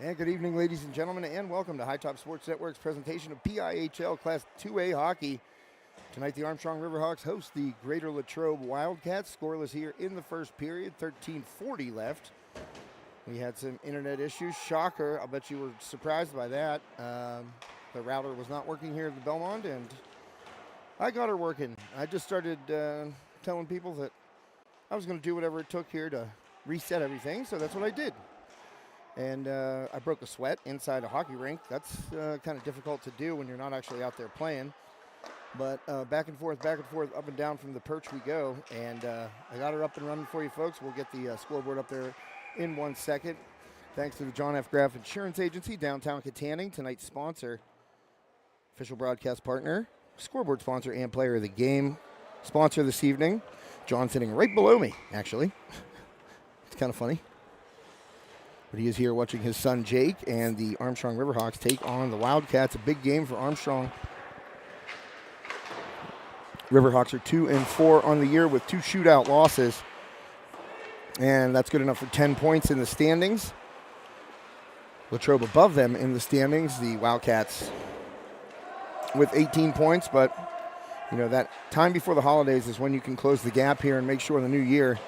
And good evening, ladies and gentlemen, and welcome to High Top Sports Network's presentation of PIHL Class 2A hockey. Tonight, the Armstrong Riverhawks host the Greater Latrobe Wildcats. Scoreless here in the first period, 13:40 left. We had some internet issues. Shocker, I'll bet you were surprised by that. The router was not working here at the Belmont, and I got her working. I just started telling people that I was going to do whatever it took here to reset everything, so that's what I did. And I broke a sweat inside a hockey rink. That's kind of difficult to do when you're not actually out there playing. But back and forth, up and down from the perch we go. And I got her up and running for you folks. We'll get the scoreboard up there in 1 second. Thanks to the John F. Graff Insurance Agency, downtown Katanning, tonight's sponsor, official broadcast partner, scoreboard sponsor, and player of the game. Sponsor this evening, John sitting right below me, actually. It's kind of funny. But he is here watching his son Jake and the Armstrong Riverhawks take on the Wildcats. A big game for Armstrong. Riverhawks are 2-4 on the year with 2 shootout losses. And that's good enough for 10 points in the standings. Latrobe above them in the standings. The Wildcats with 18 points. But, you know, that time before the holidays is when you can close the gap here and make sure the new year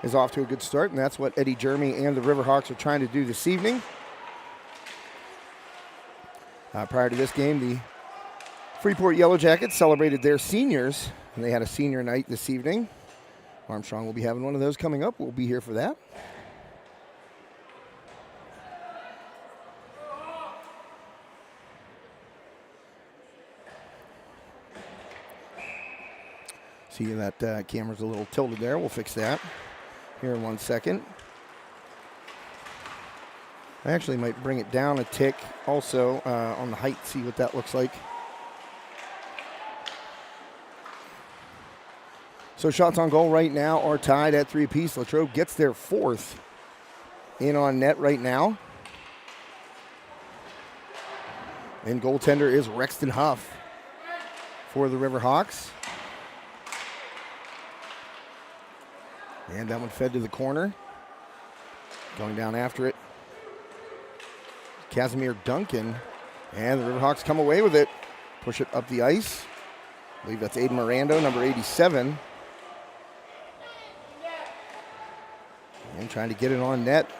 is off to a good start, and that's what Eddie Jeremy and the Riverhawks are trying to do this evening. Prior to this game, the Freeport Yellow Jackets celebrated their seniors, and they had a senior night this evening. Armstrong will be having one of those coming up. We'll be here for that. See that camera's a little tilted there. We'll fix that here in 1 second. I actually might bring it down a tick also on the height, see what that looks like. So shots on goal right now are tied at 3 apiece. Latrobe gets their 4th in on net right now. And goaltender is Rexton Huff for the Riverhawks. And that one fed to the corner. Going down after it, Casimir Duncan. And the Riverhawks come away with it. Push it up the ice. I believe that's Aiden Mirando, number 87. And trying to get it on net.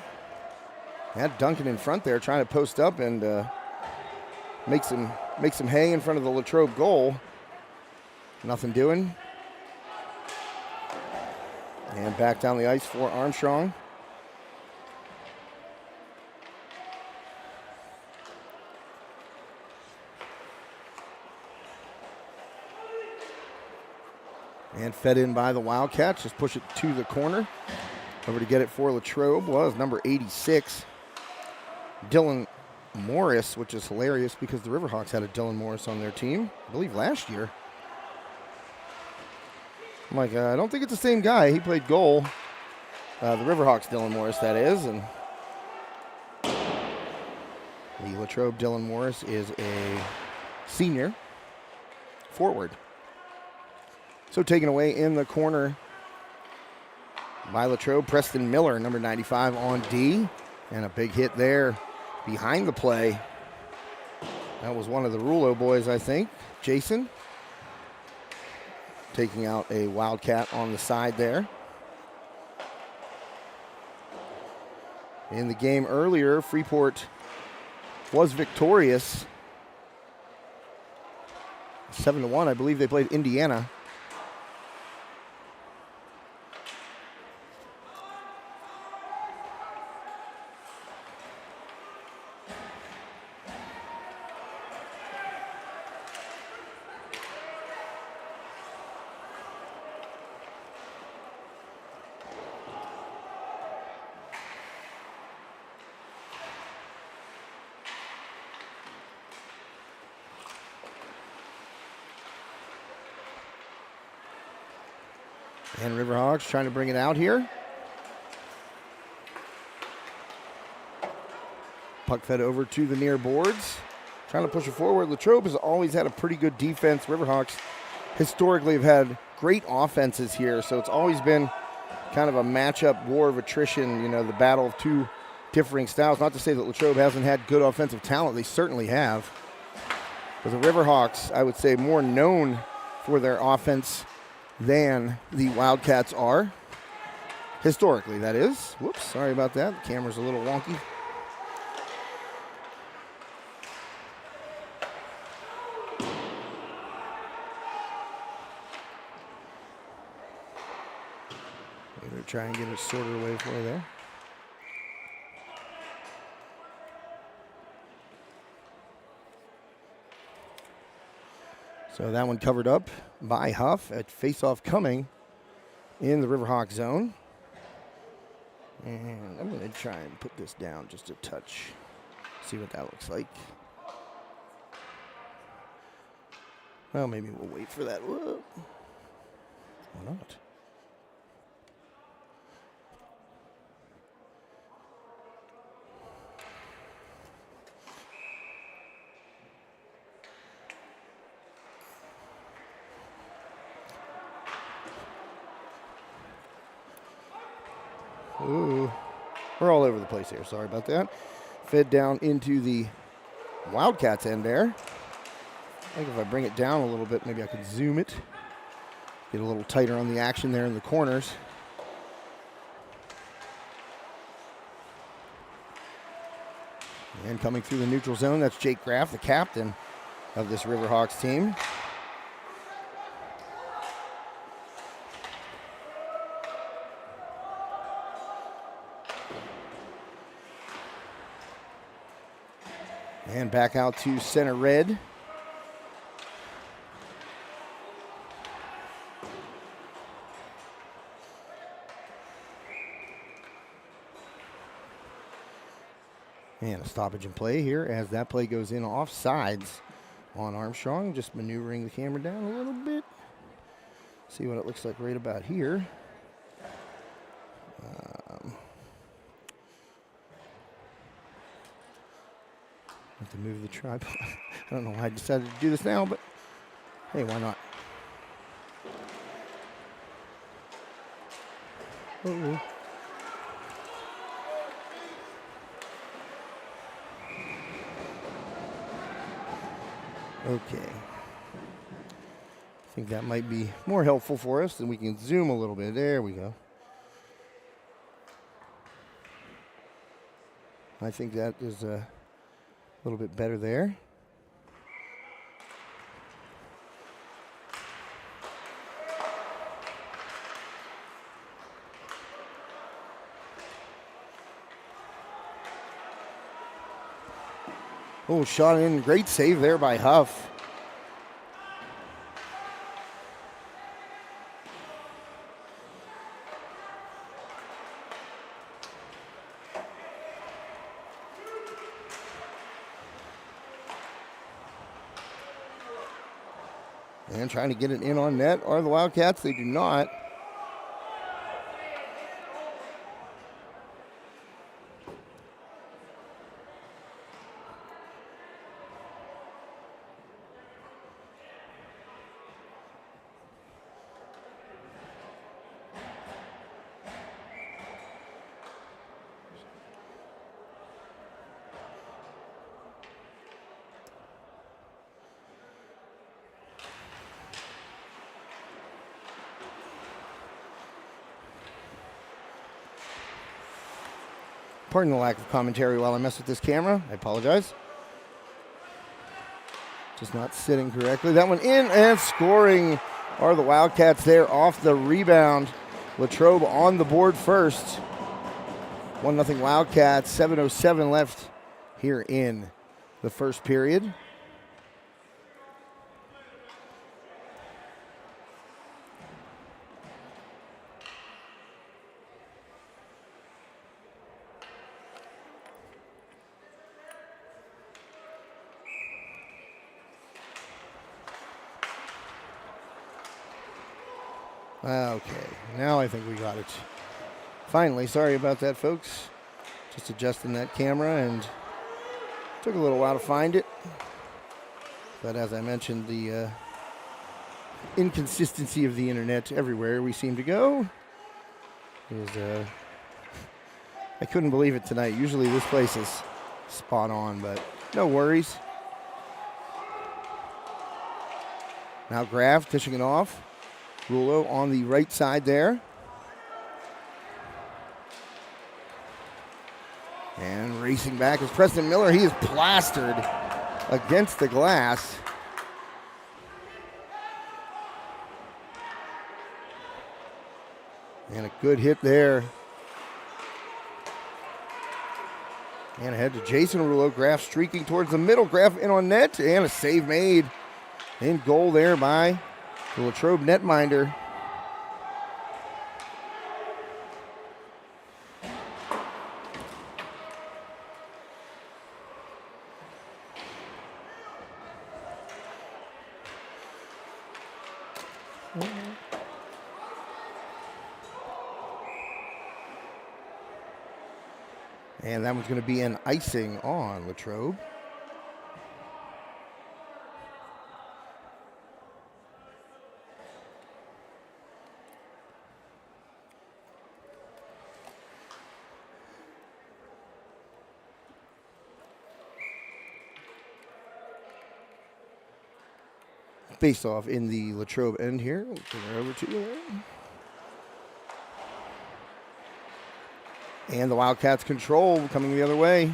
Had Duncan in front there trying to post up and make some hay in front of the Latrobe goal. Nothing doing. And back down the ice for Armstrong. And fed in by the Wildcats. Just push it to the corner. Over to get it for Latrobe was number 86, Dylan Morris, which is hilarious because the Riverhawks had a Dylan Morris on their team, I believe last year. I'm like, I don't think it's the same guy. He played goal. The Riverhawks Dylan Morris, that is. And the Latrobe Dylan Morris is a senior forward. So taken away in the corner by Latrobe, Preston Miller, number 95 on D. And a big hit there behind the play. That was one of the Rulo boys, I think. Jason. Taking out a Wildcat on the side there. In the game earlier, Freeport was victorious. 7-1, I believe they played Indiana. And Riverhawks trying to bring it out here. Puck fed over to the near boards. Trying to push it forward. Latrobe has always had a pretty good defense. Riverhawks historically have had great offenses here, so it's always been kind of a matchup war of attrition, you know, the battle of two differing styles. Not to say that Latrobe hasn't had good offensive talent. They certainly have. But the Riverhawks, I would say, more known for their offense than the Wildcats are. Historically, that is. Whoops, sorry about that. The camera's a little wonky. Maybe try and get it sorted away for you there. So that one covered up by Huff at face-off coming in the Riverhawk zone. And I'm going to try and put this down just a touch. See what that looks like. Well, maybe we'll wait for that. Whoa. Why not? Ooh, we're all over the place here. Sorry about that. Fed down into the Wildcats end there. I think if I bring it down a little bit, maybe I could zoom it. Get a little tighter on the action there in the corners. And coming through the neutral zone, that's Jake Graff, the captain of this Riverhawks team. And back out to center red. And a stoppage in play here as that play goes in offsides on Armstrong. Just maneuvering the camera down a little bit. See what it looks like right about here. Have to move the tripod. I don't know why I decided to do this now, but hey, why not? Uh-oh. Okay. I think that might be more helpful for us, and we can zoom a little bit. There we go. I think that is a little bit better there. Oh, shot in. Great save there by Huff. And trying to get it in on net are the Wildcats. They do not. Pardon the lack of commentary while I mess with this camera. I apologize. Just not sitting correctly. That one in and scoring are the Wildcats there off the rebound. Latrobe on the board first. 1-0 Wildcats. 7:07 left here in the first period. Okay, now I think we got it. Finally, sorry about that, folks. Just adjusting that camera and took a little while to find it. But as I mentioned, the inconsistency of the internet everywhere we seem to go is I couldn't believe it tonight. Usually this place is spot on, but no worries. Now Graff dishing it off. Rulo on the right side there. And racing back is Preston Miller. He is plastered against the glass. And a good hit there. And ahead to Jason Rulo. Graff streaking towards the middle. Graff in on net. And a save made. In goal there by the Latrobe netminder. And that one's going to be an icing on Latrobe. Face off in the Latrobe end here. We'll turn it over to you. And the Wildcats control coming the other way.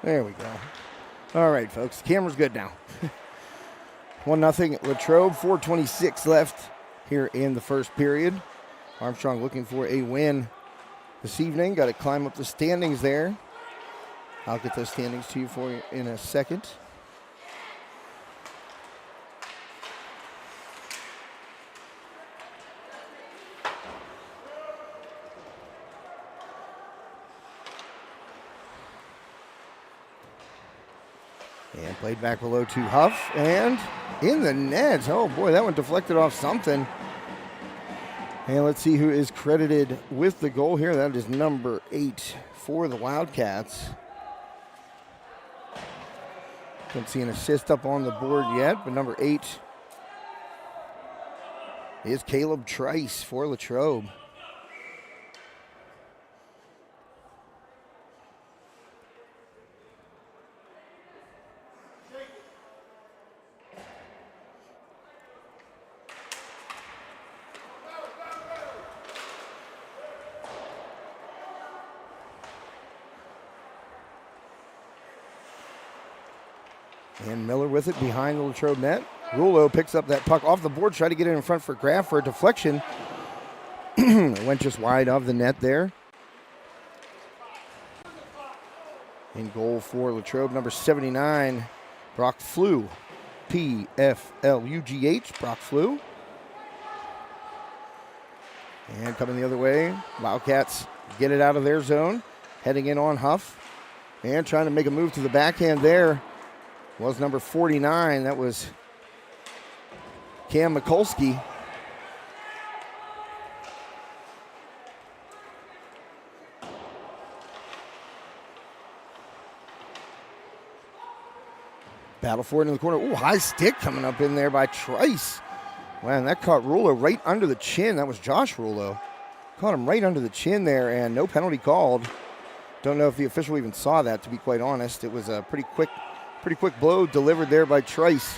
There we go. All right, folks. Camera's good now. 1-0 Latrobe. 4:26 left here in the first period. Armstrong looking for a win this evening. Got to climb up the standings there. I'll get those standings to you for you in a second. And played back below to Huff, and in the net. Oh boy, that one deflected off something. And let's see who is credited with the goal here. That is number 8 for the Wildcats. Don't see an assist up on the board yet, but number 8 is Caleb Trice for Latrobe. And Miller with it behind the Latrobe net. Rulo picks up that puck off the board, try to get it in front for Graff for a deflection. It went just wide of the net there. In goal for Latrobe, number 79, Brock Flew. P-F-L-U-G-H, Brock Flew. And coming the other way, Wildcats get it out of their zone. Heading in on Huff. And trying to make a move to the backhand there was number 49. That was Cam Mikulski. Battle for it in the corner. Ooh, high stick coming up in there by Trice. Man, that caught Rulo right under the chin. That was Josh Rulo. Caught him right under the chin there, and no penalty called. Don't know if the official even saw that, to be quite honest. It was a pretty quick blow delivered there by Trice.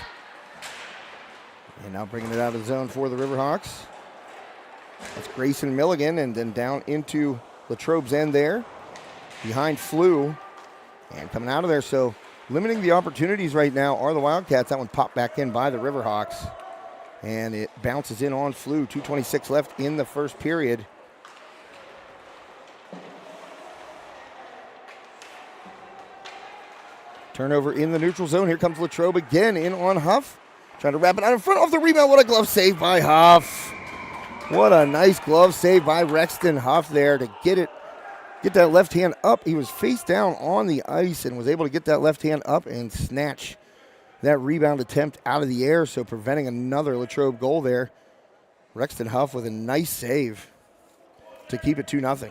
And now bringing it out of the zone for the Riverhawks. That's Grayson Milligan, and then down into Latrobe's end there. Behind Flew. And coming out of there, so limiting the opportunities right now are the Wildcats. That one popped back in by the Riverhawks. And it bounces in on Flew. 2:26 left in the first period. Turnover in the neutral zone. Here comes Latrobe again in on Huff. Trying to wrap it out in front of the rebound. What a glove save by Huff. What a nice glove save by Rexton Huff there to get that left hand up. He was face down on the ice and was able to get that left hand up and snatch that rebound attempt out of the air, so preventing another Latrobe goal there. Rexton Huff with a nice save to keep it 2-0.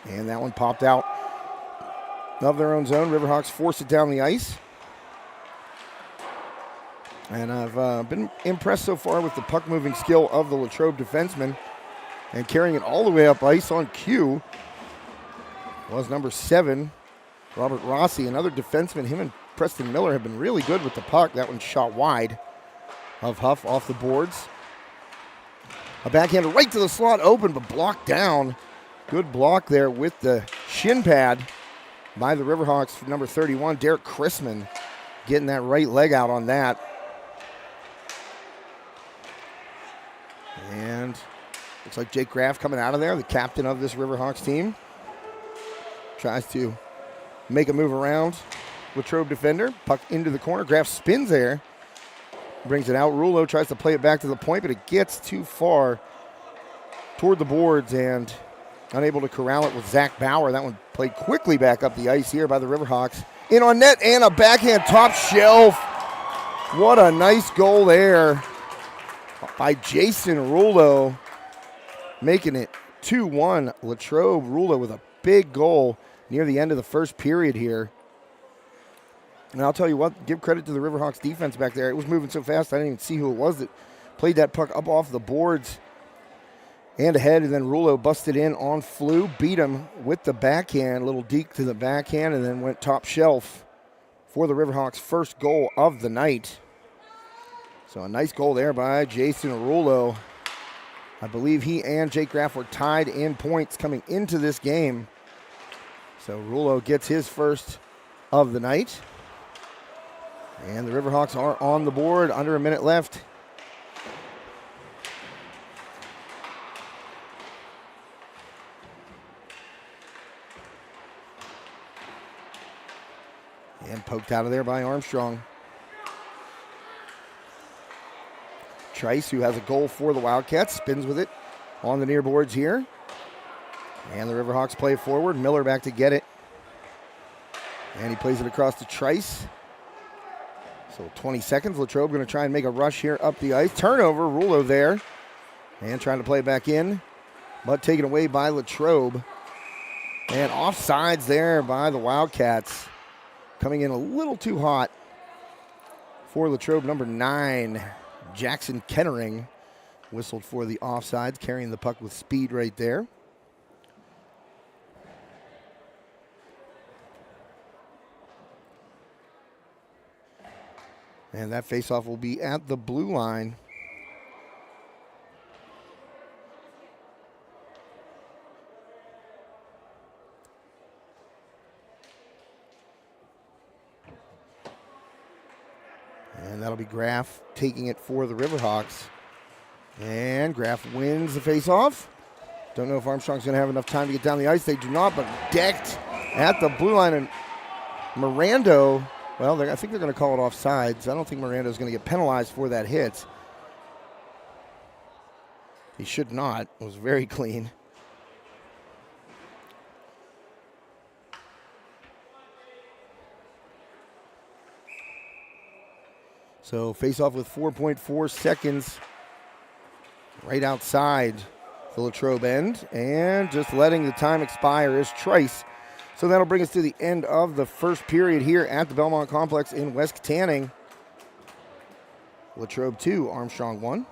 And that one popped out of their own zone. Riverhawks forced it down the ice. And I've been impressed so far with the puck-moving skill of the Latrobe defenseman. And carrying it all the way up ice on cue was number 7, Robert Rossi, another defenseman. Him and Preston Miller have been really good with the puck. That one shot wide of Huff off the boards. A backhander right to the slot, open but blocked down. Good block there with the shin pad by the Riverhawks, number 31, Derek Chrisman, getting that right leg out on that. And looks like Jake Graff coming out of there, the captain of this Riverhawks team. Tries to make a move around Latrobe defender. Puck into the corner. Graff spins there. Brings it out. Rulo tries to play it back to the point, but it gets too far toward the boards and unable to corral it with Zach Bauer. That one played quickly back up the ice here by the Riverhawks. In on net and a backhand top shelf. What a nice goal there by Jason Rulo, making it 2-1 Latrobe. Rulo with a big goal near the end of the first period here. And I'll tell you what, give credit to the Riverhawks defense back there. It was moving so fast I didn't even see who it was that played that puck up off the boards and ahead, and then Rulo busted in on Flew, beat him with the backhand, a little deke to the backhand, and then went top shelf for the Riverhawks' first goal of the night. So a nice goal there by Jason Rulo. I believe he and Jake Graff were tied in points coming into this game. So Rulo gets his first of the night. And the Riverhawks are on the board, under a minute left. And poked out of there by Armstrong. Trice, who has a goal for the Wildcats, spins with it on the near boards here. And the Riverhawks play forward. Miller back to get it. And he plays it across to Trice. So 20 seconds. Latrobe going to try and make a rush here up the ice. Turnover, Rulo there. And trying to play it back in, but taken away by Latrobe. And offsides there by the Wildcats. Coming in a little too hot for Latrobe, number 9, Jackson Kennering, whistled for the offsides, carrying the puck with speed right there. And that faceoff will be at the blue line. And that'll be Graff taking it for the Riverhawks. And Graff wins the faceoff. Don't know if Armstrong's going to have enough time to get down the ice. They do not, but decked at the blue line. And Mirando, well, I think they're going to call it offsides. I don't think Mirando's going to get penalized for that hit. He should not. It was very clean. So face-off with 4.4 seconds right outside the Latrobe end. And just letting the time expire is Trice. So that'll bring us to the end of the first period here at the Belmont Complex in West Tanning. Latrobe 2, Armstrong 1.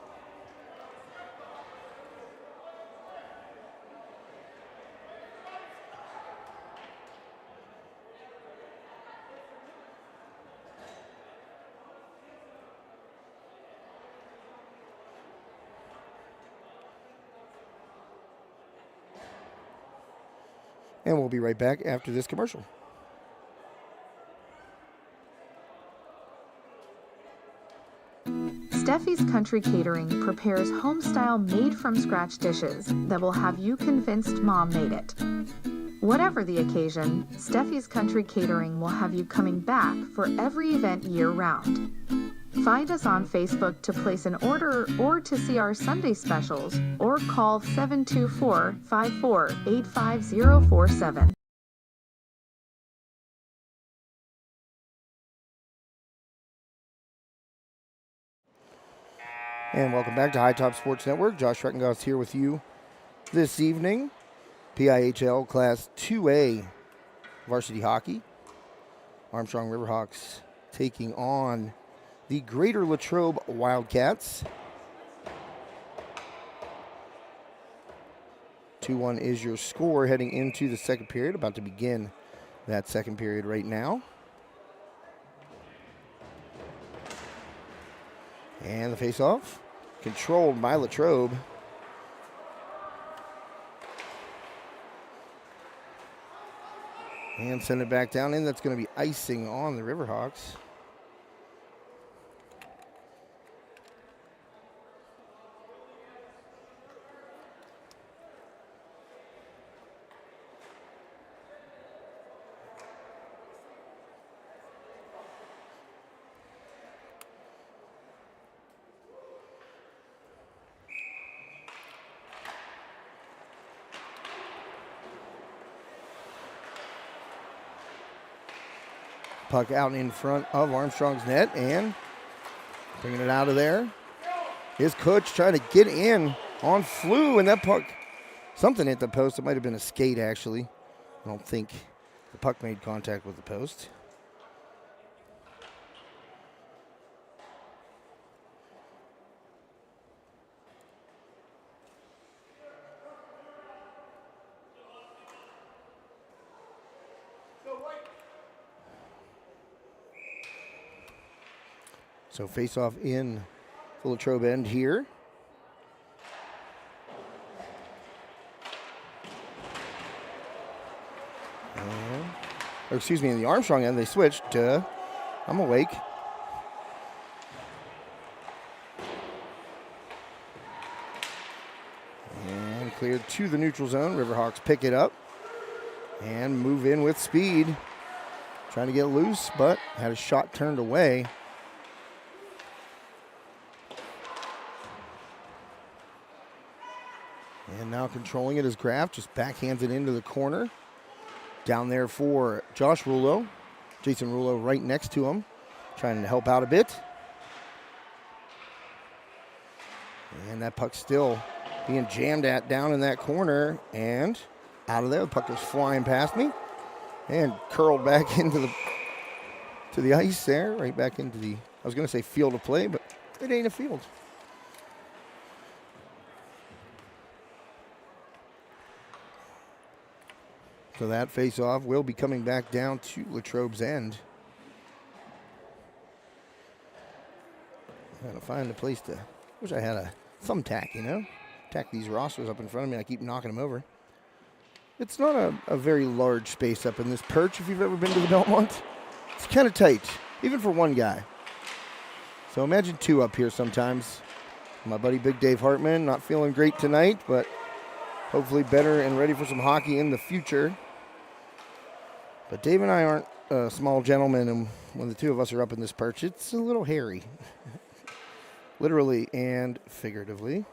And we'll be right back after this commercial. Steffi's Country Catering prepares home-style made-from-scratch dishes that will have you convinced Mom made it. Whatever the occasion, Steffi's Country Catering will have you coming back for every event year-round. Find us on Facebook to place an order or to see our Sunday specials, or call 724-54-85047. And welcome back to High Top Sports Network. Josh Rettengoss here with you this evening. PIHL Class 2A varsity hockey. Armstrong Riverhawks taking on the Greater Latrobe Wildcats. 2-1 is your score heading into the second period. About to begin that second period right now. And the face-off, controlled by Latrobe. And send it back down in. That's going to be icing on the Riverhawks. Puck out in front of Armstrong's net and bringing it out of there is Kutch trying to get in on Flew, and that puck, something hit the post. It might have been a skate, actually. I don't think the puck made contact with the post. So face-off in the Latrobe end here. Or excuse me, in the Armstrong end, they switched to, I'm awake. And cleared to the neutral zone. Riverhawks pick it up and move in with speed. Trying to get loose, but had a shot turned away. And now controlling it is Graff, just backhands it into the corner. Down there for Josh Rulo. Jason Rulo right next to him, trying to help out a bit. And that puck still being jammed at down in that corner and out of there. The puck was flying past me and curled back into the ice there, right back into the, I was going to say field of play, but it ain't a field. So that face-off will be coming back down to Latrobe's end. I'm going to find a place to, wish I had a thumbtack, you know? Tack these rosters up in front of me. I keep knocking them over. It's not a very large space up in this perch if you've ever been to the Belmont. It's kind of tight, even for one guy. So imagine two up here sometimes. My buddy Big Dave Hartman, not feeling great tonight, but hopefully better and ready for some hockey in the future. But Dave and I aren't small gentlemen, and when the two of us are up in this perch, it's a little hairy. Literally and figuratively.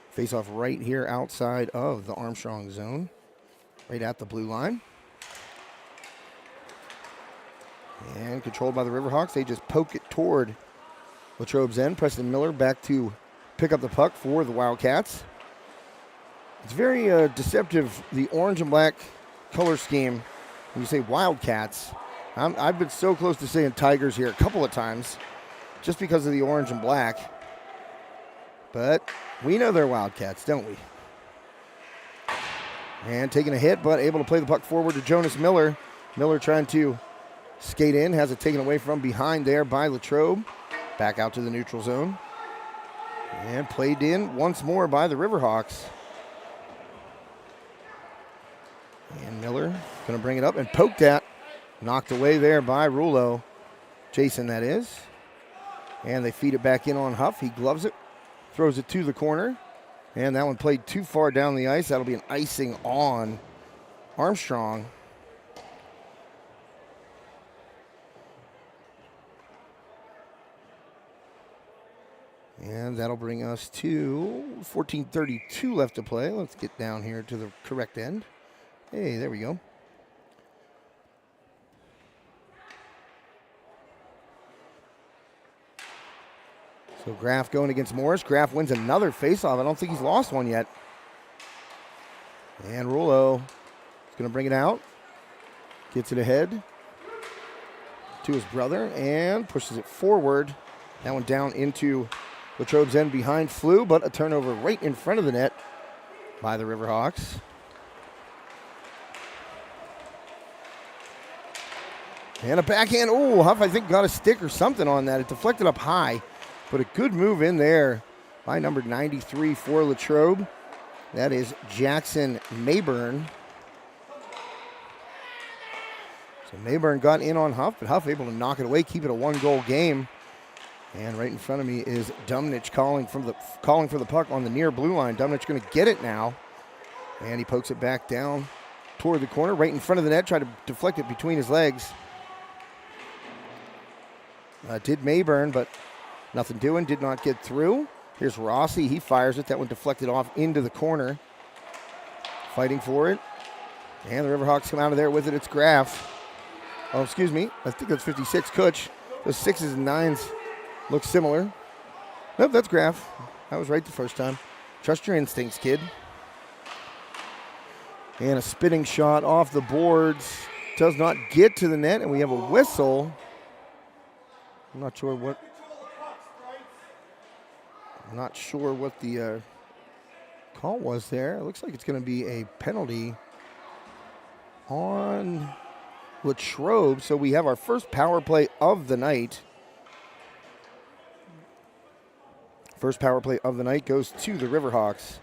Face off right here outside of the Armstrong zone, right at the blue line. And controlled by the Riverhawks, they just poke it toward Latrobe's end. Preston Miller back to pick up the puck for the Wildcats. It's very deceptive, the orange and black color scheme. When you say Wildcats, I've been so close to saying Tigers here a couple of times just because of the orange and black. But we know they're Wildcats, don't we? And taking a hit, but able to play the puck forward to Jonas Miller. Miller trying to skate in, has it taken away from behind there by Latrobe. Back out to the neutral zone. And played in once more by the Riverhawks. And Miller going to bring it up and poked at. Knocked away there by Rulo. Jason, that is. And they feed it back in on Huff. He gloves it, throws it to the corner. And that one played too far down the ice. That'll be an icing on Armstrong. And that'll bring us to 14:32 left to play. Let's get down here to the correct end. Hey, there we go. So Graff going against Morris. Graff wins another faceoff. I don't think he's lost one yet. And Rulo is going to bring it out. Gets it ahead to his brother and pushes it forward. That one down into Latrobe's end behind Flew, but a turnover right in front of the net by the Riverhawks. And a backhand. Oh, Huff, I think, got a stick or something on that. It deflected up high, but a good move in there by number 93 for Latrobe. That is Jackson Mayburn. So Mayburn got in on Huff, but Huff able to knock it away, keep it a one-goal game. And right in front of me is Dumnich calling for the puck on the near blue line. Dumnich going to get it now. And he pokes it back down toward the corner, right in front of the net, tried to deflect it between his legs. Did Mayburn, but nothing doing, did not get through. Here's Rossi, he fires it. That one deflected off into the corner. Fighting for it. And the Riverhawks come out of there with it. It's Graff. Oh, excuse me. I think that's 56, Kutch. Those 6s and 9s look similar. Nope, that's Graff. I was right the first time. Trust your instincts, kid. And a spinning shot off the boards. Does not get to the net, and we have a whistle. I'm not sure what the call was there. It looks like it's going to be a penalty on Latrobe. So we have our first power play of the night. First power play of the night goes to the Riverhawks.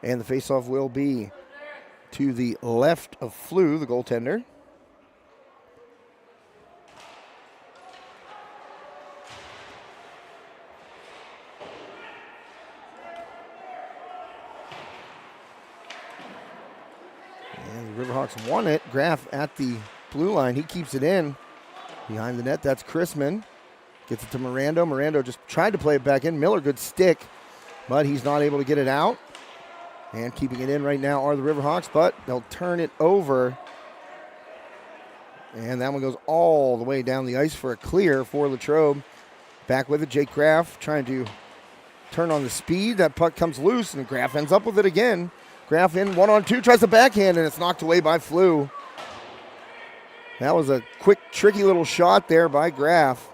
And the faceoff will be to the left of Flew, the goaltender. And the Riverhawks won it. Graff at the blue line. He keeps it in behind the net. That's Chrisman. Gets it to Mirando. Mirando just tried to play it back in. Miller, good stick, but he's not able to get it out. And keeping it in right now are the Riverhawks, but they'll turn it over. And that one goes all the way down the ice for a clear for Latrobe. Back with it, Jake Graff trying to turn on the speed. That puck comes loose, and Graff ends up with it again. Graff in 1-on-2, tries the backhand, and it's knocked away by Flew. That was a quick, tricky little shot there by Graff.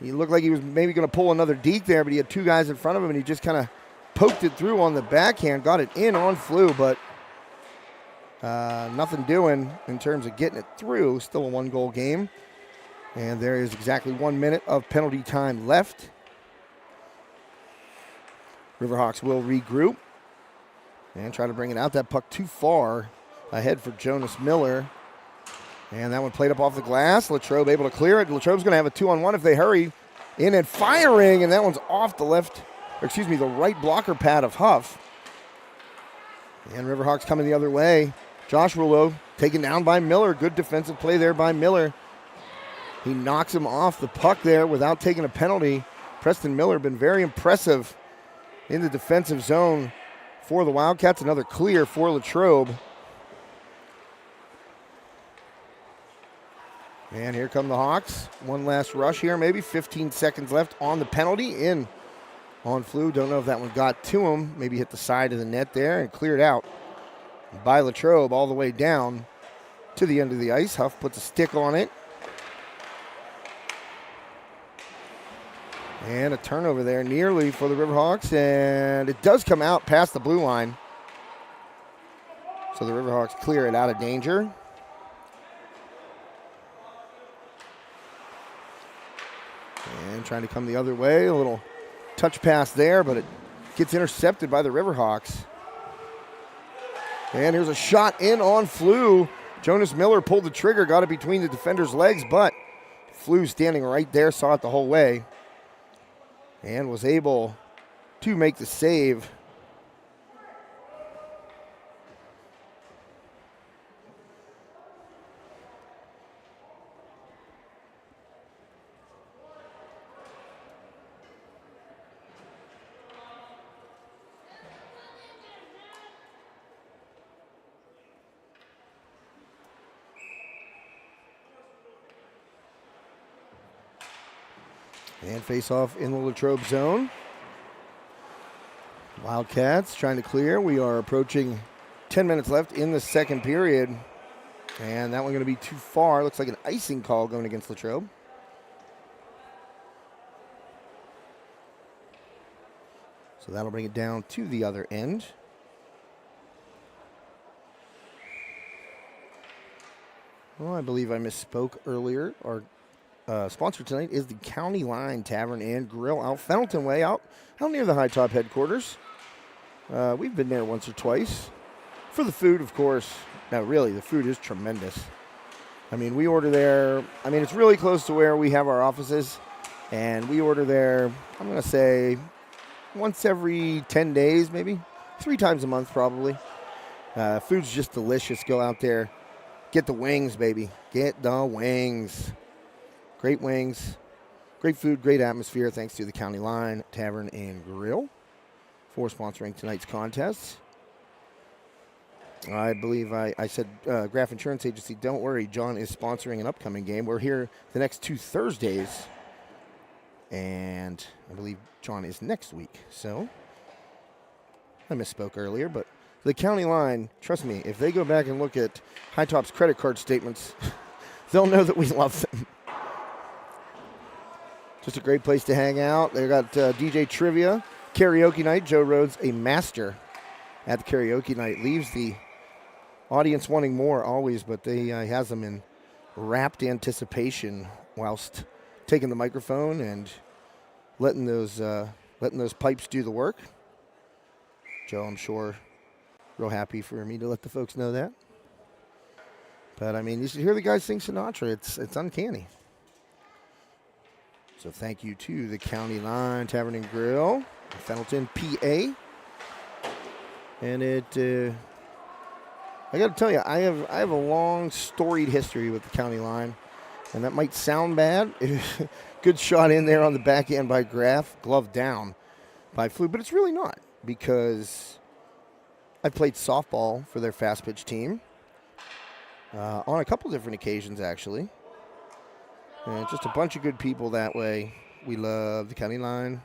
He looked like he was maybe going to pull another deke there, but he had two guys in front of him, and he just kind of poked it through on the backhand, got it in on Flew, but nothing doing in terms of getting it through. Still a one-goal game. And there is exactly 1 minute of penalty time left. Riverhawks will regroup and try to bring it out. That puck too far ahead for Jonas Miller. And that one played up off the glass. Latrobe able to clear it. Latrobe's going to have a 2-on-1 if they hurry. In and firing, and that one's off the the right blocker pad of Huff. And Riverhawks coming the other way. Josh Rouleau taken down by Miller. Good defensive play there by Miller. He knocks him off the puck there without taking a penalty. Preston Miller been very impressive in the defensive zone for the Wildcats. Another clear for Latrobe. And here come the Hawks. One last rush here, maybe 15 seconds left on the penalty. In on Flew. Don't know if that one got to him. Maybe hit the side of the net there and cleared out by Latrobe all the way down to the end of the ice. Huff puts a stick on it. And a turnover there nearly for the Riverhawks. And it does come out past the blue line. So the Riverhawks clear it out of danger. And trying to come the other way. A little touch pass there, but it gets intercepted by the Riverhawks. And here's a shot in on Flew. Jonas Miller pulled the trigger, got it between the defender's legs, but Flew standing right there, saw it the whole way, and was able to make the save. And face off in the Latrobe zone. Wildcats trying to clear. We are approaching 10 minutes left in the second period. And that one going to be too far. Looks like an icing call going against Latrobe. So that'll bring it down to the other end. Well, I believe I misspoke earlier. Our sponsor tonight is the County Line Tavern and Grill out Fenelton Way, out near the High Top headquarters. We've been there once or twice. For the food, of course. No, really, the food is tremendous. I mean, we order there. I mean, it's really close to where we have our offices. And we order there, I'm going to say, once every 10 days, maybe. 3 times a month, probably. Food's just delicious. Go out there. Get the wings, baby. Get the wings. Great wings. Great food, great atmosphere. Thanks to the County Line Tavern and Grill for sponsoring tonight's contest. I believe I said Graff Insurance Agency, don't worry, John is sponsoring an upcoming game. We're here the next 2 Thursdays, and I believe John is next week. So I misspoke earlier, but the County Line, trust me, if they go back and look at High Top's credit card statements, they'll know that we love them. Just a great place to hang out. They've got DJ Trivia, karaoke night. Joe Rhodes, a master at the karaoke night, leaves the audience wanting more always, but they has them in rapt anticipation whilst taking the microphone and letting those pipes do the work. Joe, I'm sure, real happy for me to let the folks know that. But I mean, you should hear the guys sing Sinatra. It's uncanny. So thank you to the County Line Tavern and Grill in Fenelton, PA. And I got to tell you, I have a long, storied history with the County Line, and that might sound bad. Good shot in there on the back end by Graff, glove down by Flew, but it's really not, because I played softball for their fast pitch team on a couple different occasions, actually. And just a bunch of good people that way. We love the County Line.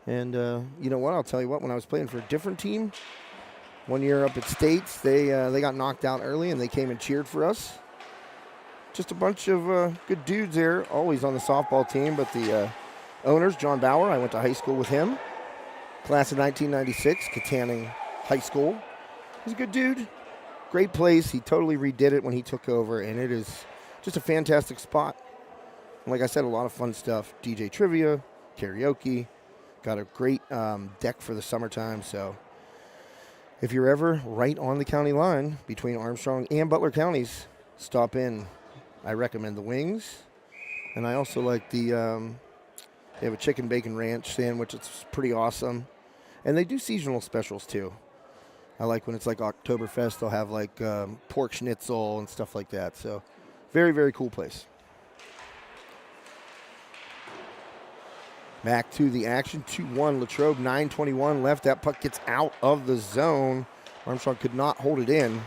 And you know what? I'll tell you what. When I was playing for a different team, one year up at States, they got knocked out early, and they came and cheered for us. Just a bunch of good dudes there, always on the softball team. But the owners, John Bauer, I went to high school with him. Class of 1996, Katanning High School. He's a good dude. Great place. He totally redid it when he took over, and it is just a fantastic spot. Like I said, a lot of fun stuff. DJ Trivia, karaoke. Got a great deck for the summertime. So if you're ever right on the county line between Armstrong and Butler counties, stop in. I recommend the wings. And I also like they have a chicken bacon ranch sandwich. It's pretty awesome. And they do seasonal specials too. I like when it's like Oktoberfest, they'll have like pork schnitzel and stuff like that. So very, very cool place. Back to the action, 2-1 Latrobe, 9:21 left. That puck gets out of the zone. Armstrong could not hold it in.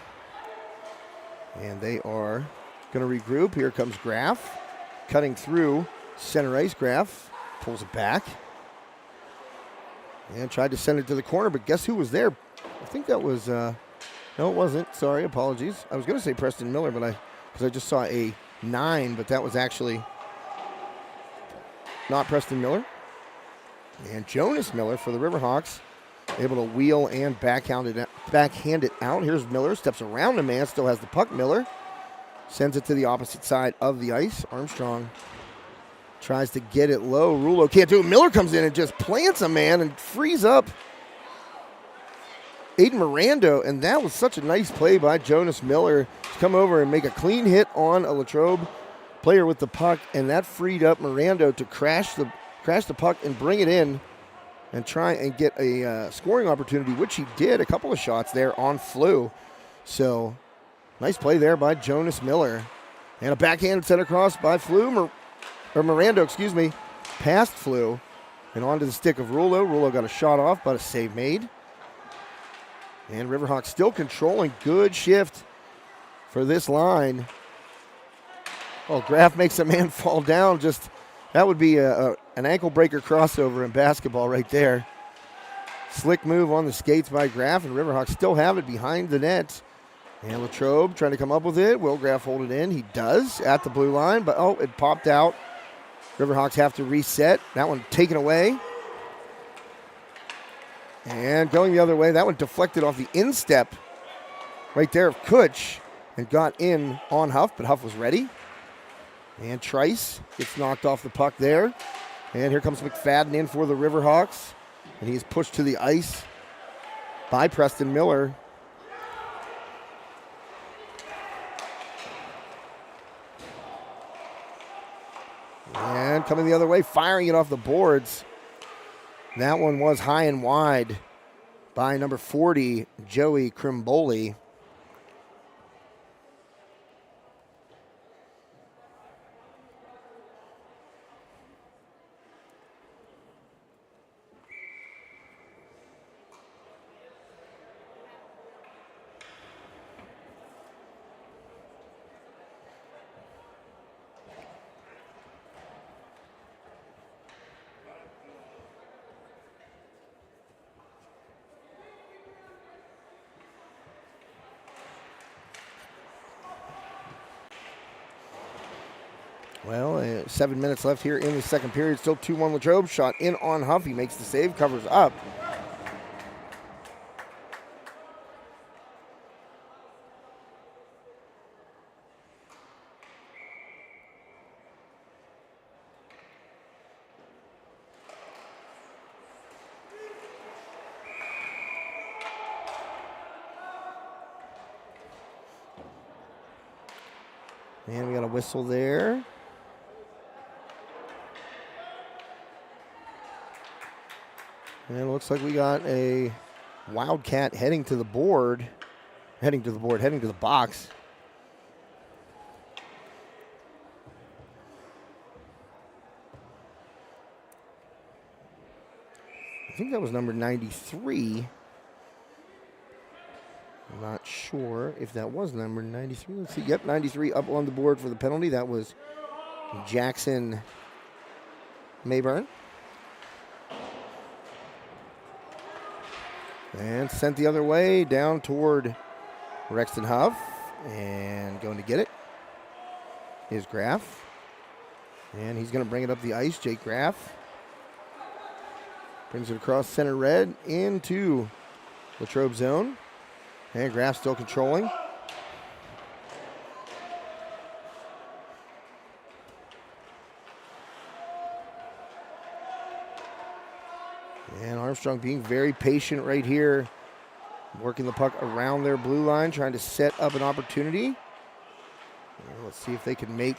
And they are going to regroup. Here comes Graff, cutting through center ice. Graff pulls it back. And tried to send it to the corner, but guess who was there? I think that was, no it wasn't. Sorry, apologies. I was going to say Preston Miller, but because I just saw a 9, but that was actually not Preston Miller. And Jonas Miller for the Riverhawks, able to wheel and backhand it out. Here's Miller, steps around a man, still has the puck. Miller sends it to the opposite side of the ice. Armstrong Tries to get it low. Rulo can't do it. Miller comes in and just plants a man and frees up Aiden Mirando. And that was such a nice play by Jonas Miller to come over and make a clean hit on a Latrobe player with the puck. And that freed up Mirando to crash the puck and bring it in and try and get a scoring opportunity, which he did. A couple of shots there on Flew. So nice play there by Jonas Miller. And a backhand sent across by Mirando, past Flew and onto the stick of Rulo. Rulo got a shot off, but a save made. And Riverhawks still controlling. Good shift for this line. Oh, Graff makes a man fall down. That would be an ankle breaker crossover in basketball right there. Slick move on the skates by Graff, and Riverhawks still have it behind the net. And Latrobe trying to come up with it. Will Graff hold it in? He does at the blue line, but it popped out. Riverhawks have to reset. That one taken away. And going the other way, that one deflected off the instep right there of Kutch and got in on Huff, but Huff was ready. And Trice gets knocked off the puck there. And here comes McFadden in for the Riverhawks. And he is pushed to the ice by Preston Miller. And coming the other way, firing it off the boards. That one was high and wide by number 40, Joey Crimboli. Well, 7 minutes left here in the second period. Still 2-1 Latrobe. Shot in on Huff. He makes the save, covers up. And we got a whistle there. And it looks like we got a Wildcat heading to the box. I think that was number 93. I'm not sure if that was number 93. Let's see. Yep, 93 up on the board for the penalty. That was Jackson Mayburn. And sent the other way down toward Rexton Huff. And going to get it is Graff. And he's going to bring it up the ice, Jake Graff. Brings it across center red into Latrobe zone. And Graff still controlling. And Armstrong being very patient right here. Working the puck around their blue line, trying to set up an opportunity. And let's see if they can make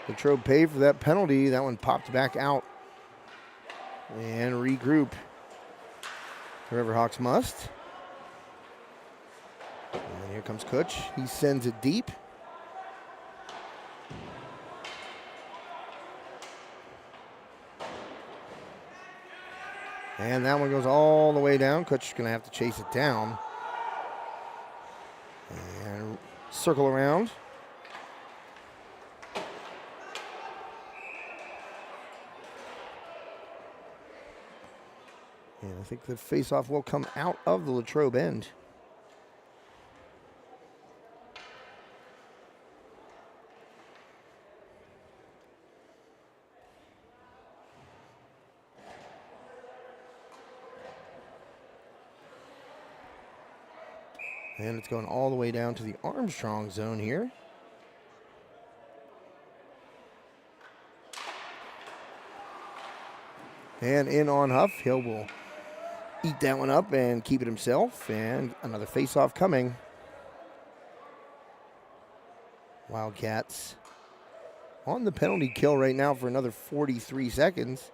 Latrobe pay for that penalty. That one popped back out. And regroup. The Riverhawks must. And here comes Kutch. He sends it deep. And that one goes all the way down. Kutch is going to have to chase it down. And circle around. And I think the faceoff will come out of the Latrobe end. And it's going all the way down to the Armstrong zone here. And in on Huff. Hill will eat that one up and keep it himself. And another face-off coming. Wildcats on the penalty kill right now for another 43 seconds.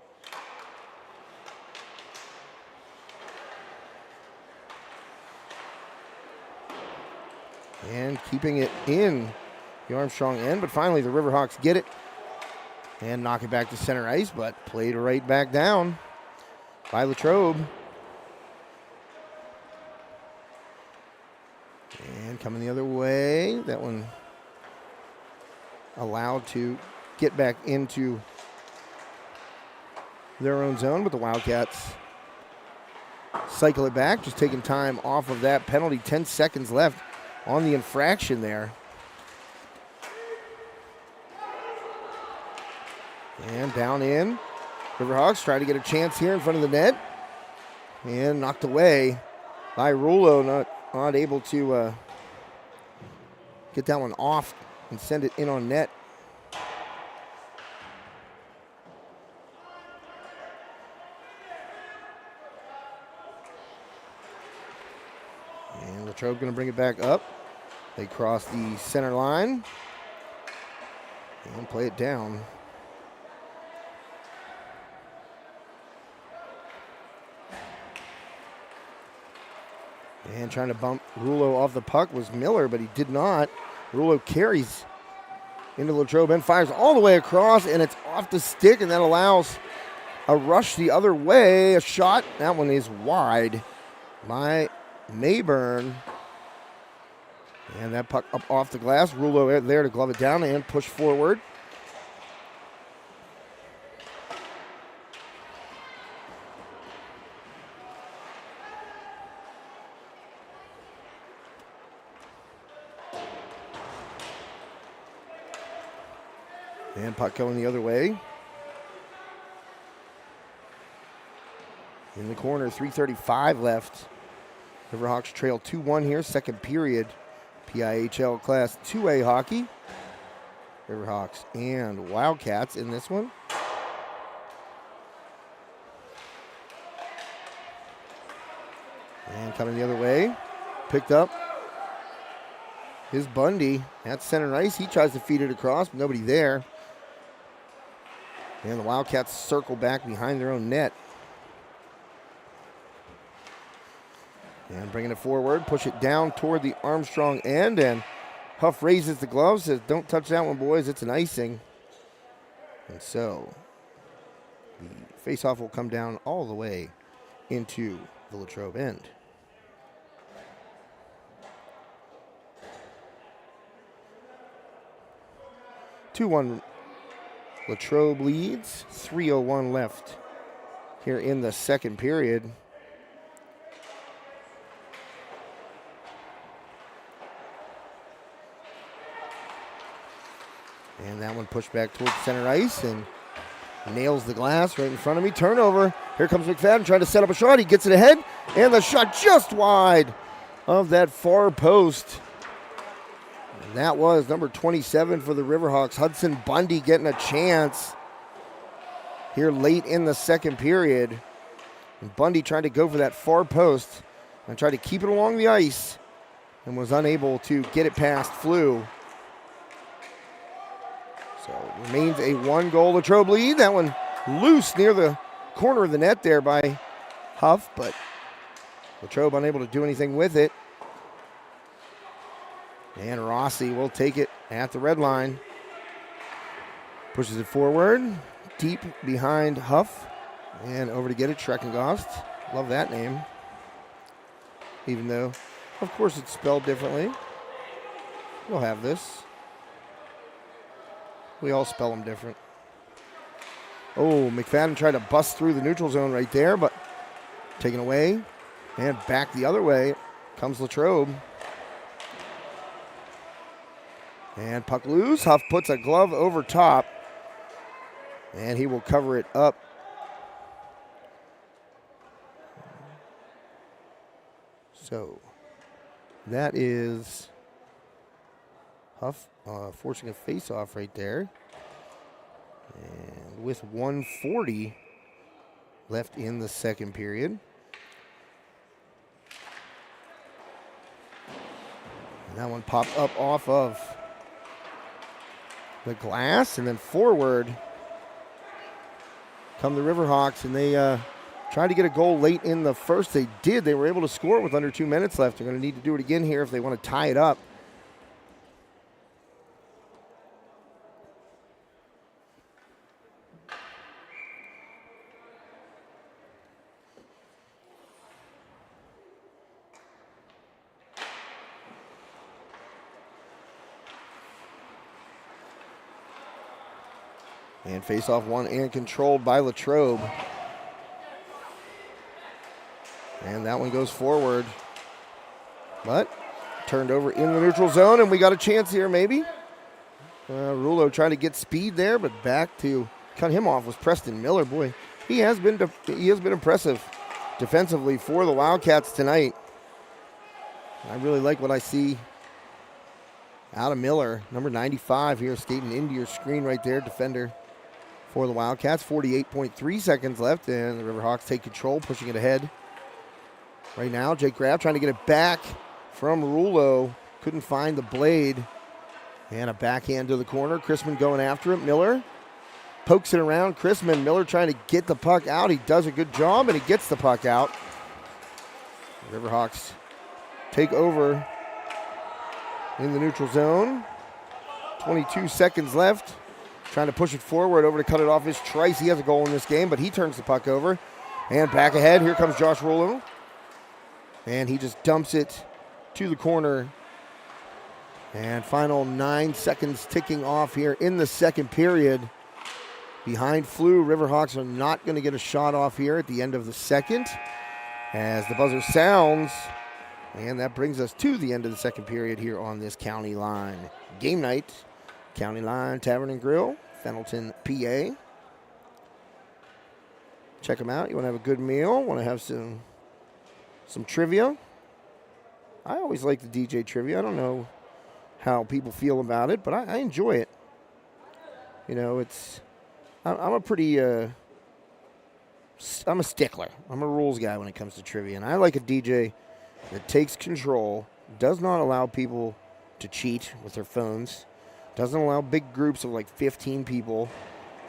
And keeping it in the Armstrong end, but finally the Riverhawks get it and knock it back to center ice, but played right back down by Latrobe. And coming the other way, that one allowed to get back into their own zone, but the Wildcats cycle it back, just taking time off of that penalty. 10 seconds left on the infraction there. And down in. Riverhawks try to get a chance here in front of the net. And knocked away by Rulo, not able to get that one off and send it in on net. And Latrobe going to bring it back up. They cross the center line and play it down. And trying to bump Rulo off the puck was Miller, but he did not. Rulo carries into Latrobe and fires all the way across, and it's off the stick, and that allows a rush the other way. A shot. That one is wide by Mayburn. And that puck up off the glass. Rulo there to glove it down and push forward. And puck going the other way. In the corner, 3:35 left. Riverhawks trail 2-1 here, second period. PIHL Class 2A hockey. Riverhawks and Wildcats in this one. And coming the other way, picked up is Bundy at center ice. He tries to feed it across, but nobody there. And the Wildcats circle back behind their own net. And bringing it forward, push it down toward the Armstrong end, and Huff raises the glove, says, "Don't touch that one, boys, it's an icing." And so the faceoff will come down all the way into the Latrobe end. Two-one Latrobe leads, 3:01 left here in the second period. And that one pushed back towards center ice and nails the glass right in front of me. Turnover. Here comes McFadden trying to set up a shot. He gets it ahead, and the shot just wide of that far post. And that was number 27 for the Riverhawks, Hudson Bundy, getting a chance here late in the second period. And Bundy tried to go for that far post and tried to keep it along the ice and was unable to get it past Flew. So remains a one-goal Latrobe lead. That one loose near the corner of the net there by Huff, but Latrobe unable to do anything with it. And Rossi will take it at the red line. Pushes it forward, deep behind Huff. And over to get it, Schreckengost. Love that name. Even though, of course, it's spelled differently. We'll have this. We all spell them different. Oh, McFadden tried to bust through the neutral zone right there, but taken away. And back the other way comes Latrobe. And puck loose. Huff puts a glove over top. And he will cover it up. So that is Huff forcing a face-off right there. And with 1:40 left in the second period. And that one popped up off of the glass, and then forward come the Riverhawks, and they tried to get a goal late in the first. They did. They were able to score with under 2 minutes left. They're going to need to do it again here if they want to tie it up. And face-off won and controlled by Latrobe. And that one goes forward. But turned over in the neutral zone, and we got a chance here maybe. Rulo trying to get speed there, but back to cut him off was Preston Miller. Boy, he has been impressive defensively for the Wildcats tonight. I really like what I see out of Miller, number 95 here, skating into your screen right there, defender for the Wildcats. 48.3 seconds left, and the Riverhawks take control, pushing it ahead. Right now, Jake Graff trying to get it back from Rulo. Couldn't find the blade. And a backhand to the corner. Chrisman going after it. Miller pokes it around. Chrisman, Miller trying to get the puck out. He does a good job, and he gets the puck out. The Riverhawks take over in the neutral zone. 22 seconds left. Trying to push it forward, over to cut it off is Trice. He has a goal in this game, but he turns the puck over. And back ahead, here comes Josh Rulo. And he just dumps it to the corner. And final 9 seconds ticking off here in the second period. Behind Flew, Riverhawks are not going to get a shot off here at the end of the second as the buzzer sounds. And that brings us to the end of the second period here on this County Line game night. County Line Tavern and Grill, Fenelton, PA. Check them out. You want to have a good meal, want to have some trivia. I always like the DJ trivia. I don't know how people feel about it, but I enjoy it. You know, I'm a pretty, I'm a stickler. I'm a rules guy when it comes to trivia, and I like a DJ that takes control, does not allow people to cheat with their phones, doesn't allow big groups of like 15 people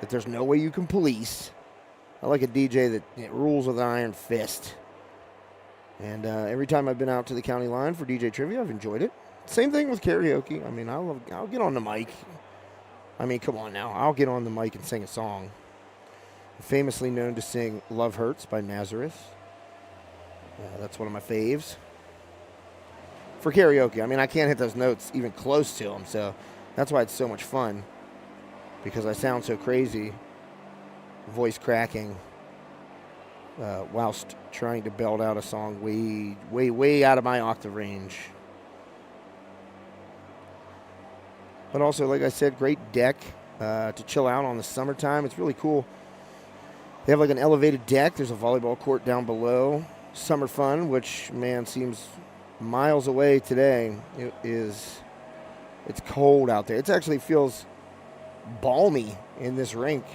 that there's no way you can police. I like a DJ that rules with an iron fist. And every time I've been out to the County Line for DJ Trivia, I've enjoyed it. Same thing with karaoke. I mean, I'll get on the mic. I mean, come on now. I'll get on the mic and sing a song. I'm famously known to sing Love Hurts by Nazareth. That's one of my faves. For karaoke, I mean, I can't hit those notes even close to them, so that's why it's so much fun. Because I sound so crazy, voice cracking, whilst trying to belt out a song way out of my octave range. But also, like I said, great deck to chill out on the summertime. It's really cool. They have like an elevated deck. There's a volleyball court down below. Summer fun, which, man, seems miles away today. It's cold out there. It actually feels balmy in this rink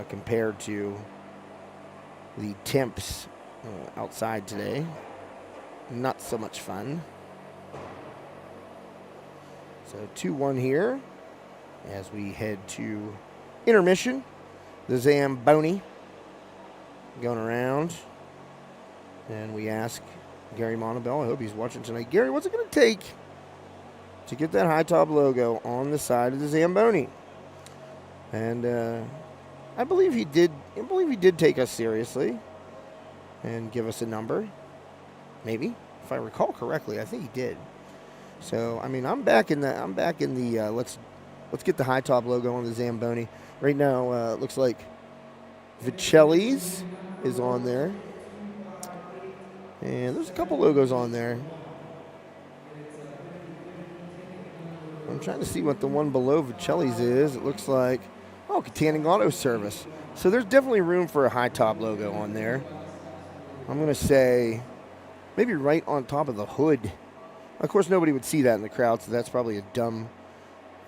compared to the temps outside today. Not so much fun. So 2-1 here as we head to intermission. The Zamboni going around. And we ask Gary Montabell, I hope he's watching tonight. Gary, what's it going to take to get that high top logo on the side of the Zamboni? And I believe he did take us seriously and give us a number. Maybe, if I recall correctly, I think he did. So, I mean, I'm back in the let's get the high top logo on the Zamboni. Right now, it looks like Vicelli's is on there. And there's a couple logos on there. I'm trying to see what the one below Vicelli's is. It looks like, Katanning Auto Service. So there's definitely room for a high top logo on there. I'm going to say maybe right on top of the hood. Of course, nobody would see that in the crowd, so that's probably a dumb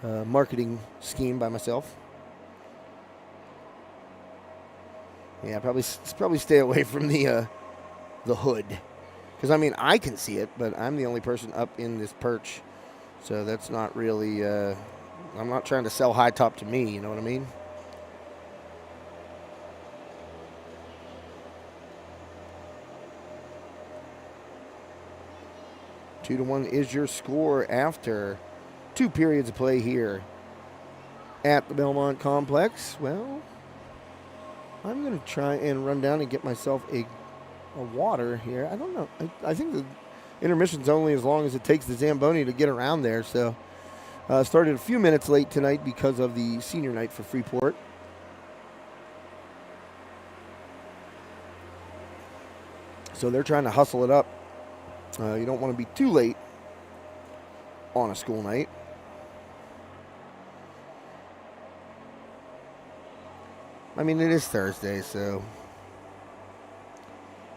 marketing scheme by myself. Yeah, probably stay away from the hood. Because, I mean, I can see it, but I'm the only person up in this perch. So that's not really, I'm not trying to sell high top to me, you know what I mean? Two to 1 is your score after 2 periods of play here at the Belmont Complex. Well, I'm going to try and run down and get myself a water here. I don't know. I think the intermission's only as long as it takes the Zamboni to get around there. So started a few minutes late tonight because of the senior night for Freeport. So they're trying to hustle it up. You don't want to be too late on a school night. I mean, it is Thursday, so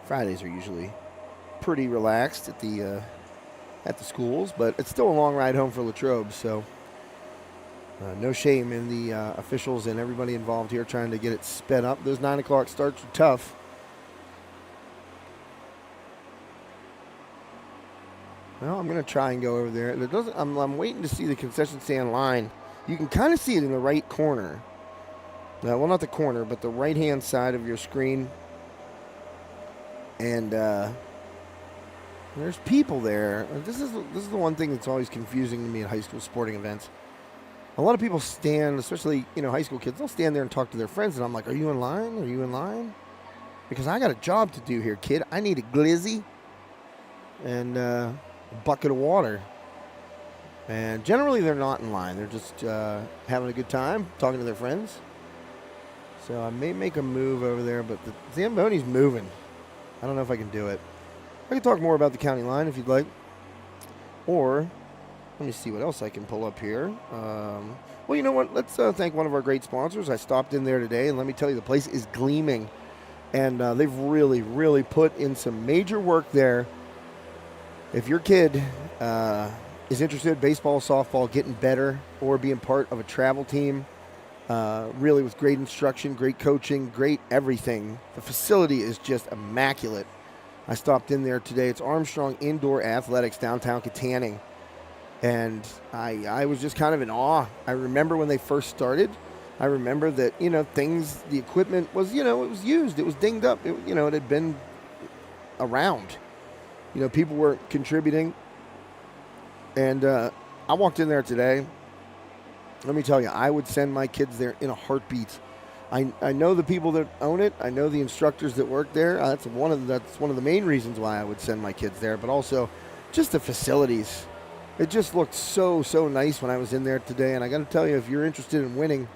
Fridays are usually pretty relaxed at the schools, but it's still a long ride home for Latrobe, so no shame in the officials and everybody involved here trying to get it sped up. Those 9 o'clock starts are tough. Well, I'm going to try and go over there. I'm waiting to see the concession stand line. You can kind of see it in the right corner. Well, not the corner, but the right-hand side of your screen. And there's people there. This is the one thing that's always confusing to me at high school sporting events. A lot of people stand, especially, high school kids, they'll stand there and talk to their friends, and I'm like, are you in line? Are you in line? Because I got a job to do here, kid. I need a glizzy and a bucket of water. And generally they're not in line. They're just having a good time, talking to their friends. So I may make a move over there, but the Zamboni's moving. I don't know if I can do it. I can talk more about the county line if you'd like. Or, let me see what else I can pull up here. Well, you know what? Let's thank one of our great sponsors. I stopped in there today, and let me tell you, the place is gleaming. And they've really, really put in some major work there. If your kid is interested in baseball, softball, getting better, or being part of a travel team, really with great instruction, great coaching, great everything. The facility is just immaculate. I stopped in there today. It's Armstrong Indoor Athletics, downtown Katanning. And I was just kind of in awe. I remember when they first started. I remember that, the equipment was, it was used. It was dinged up. It had been around. People were contributing. And I walked in there today. Let me tell you, I would send my kids there in a heartbeat. I know the people that own it. I know the instructors that work there. That's one of the main reasons why I would send my kids there. But also, just the facilities. It just looked so nice when I was in there today. And I got to tell you, if you're interested in winning,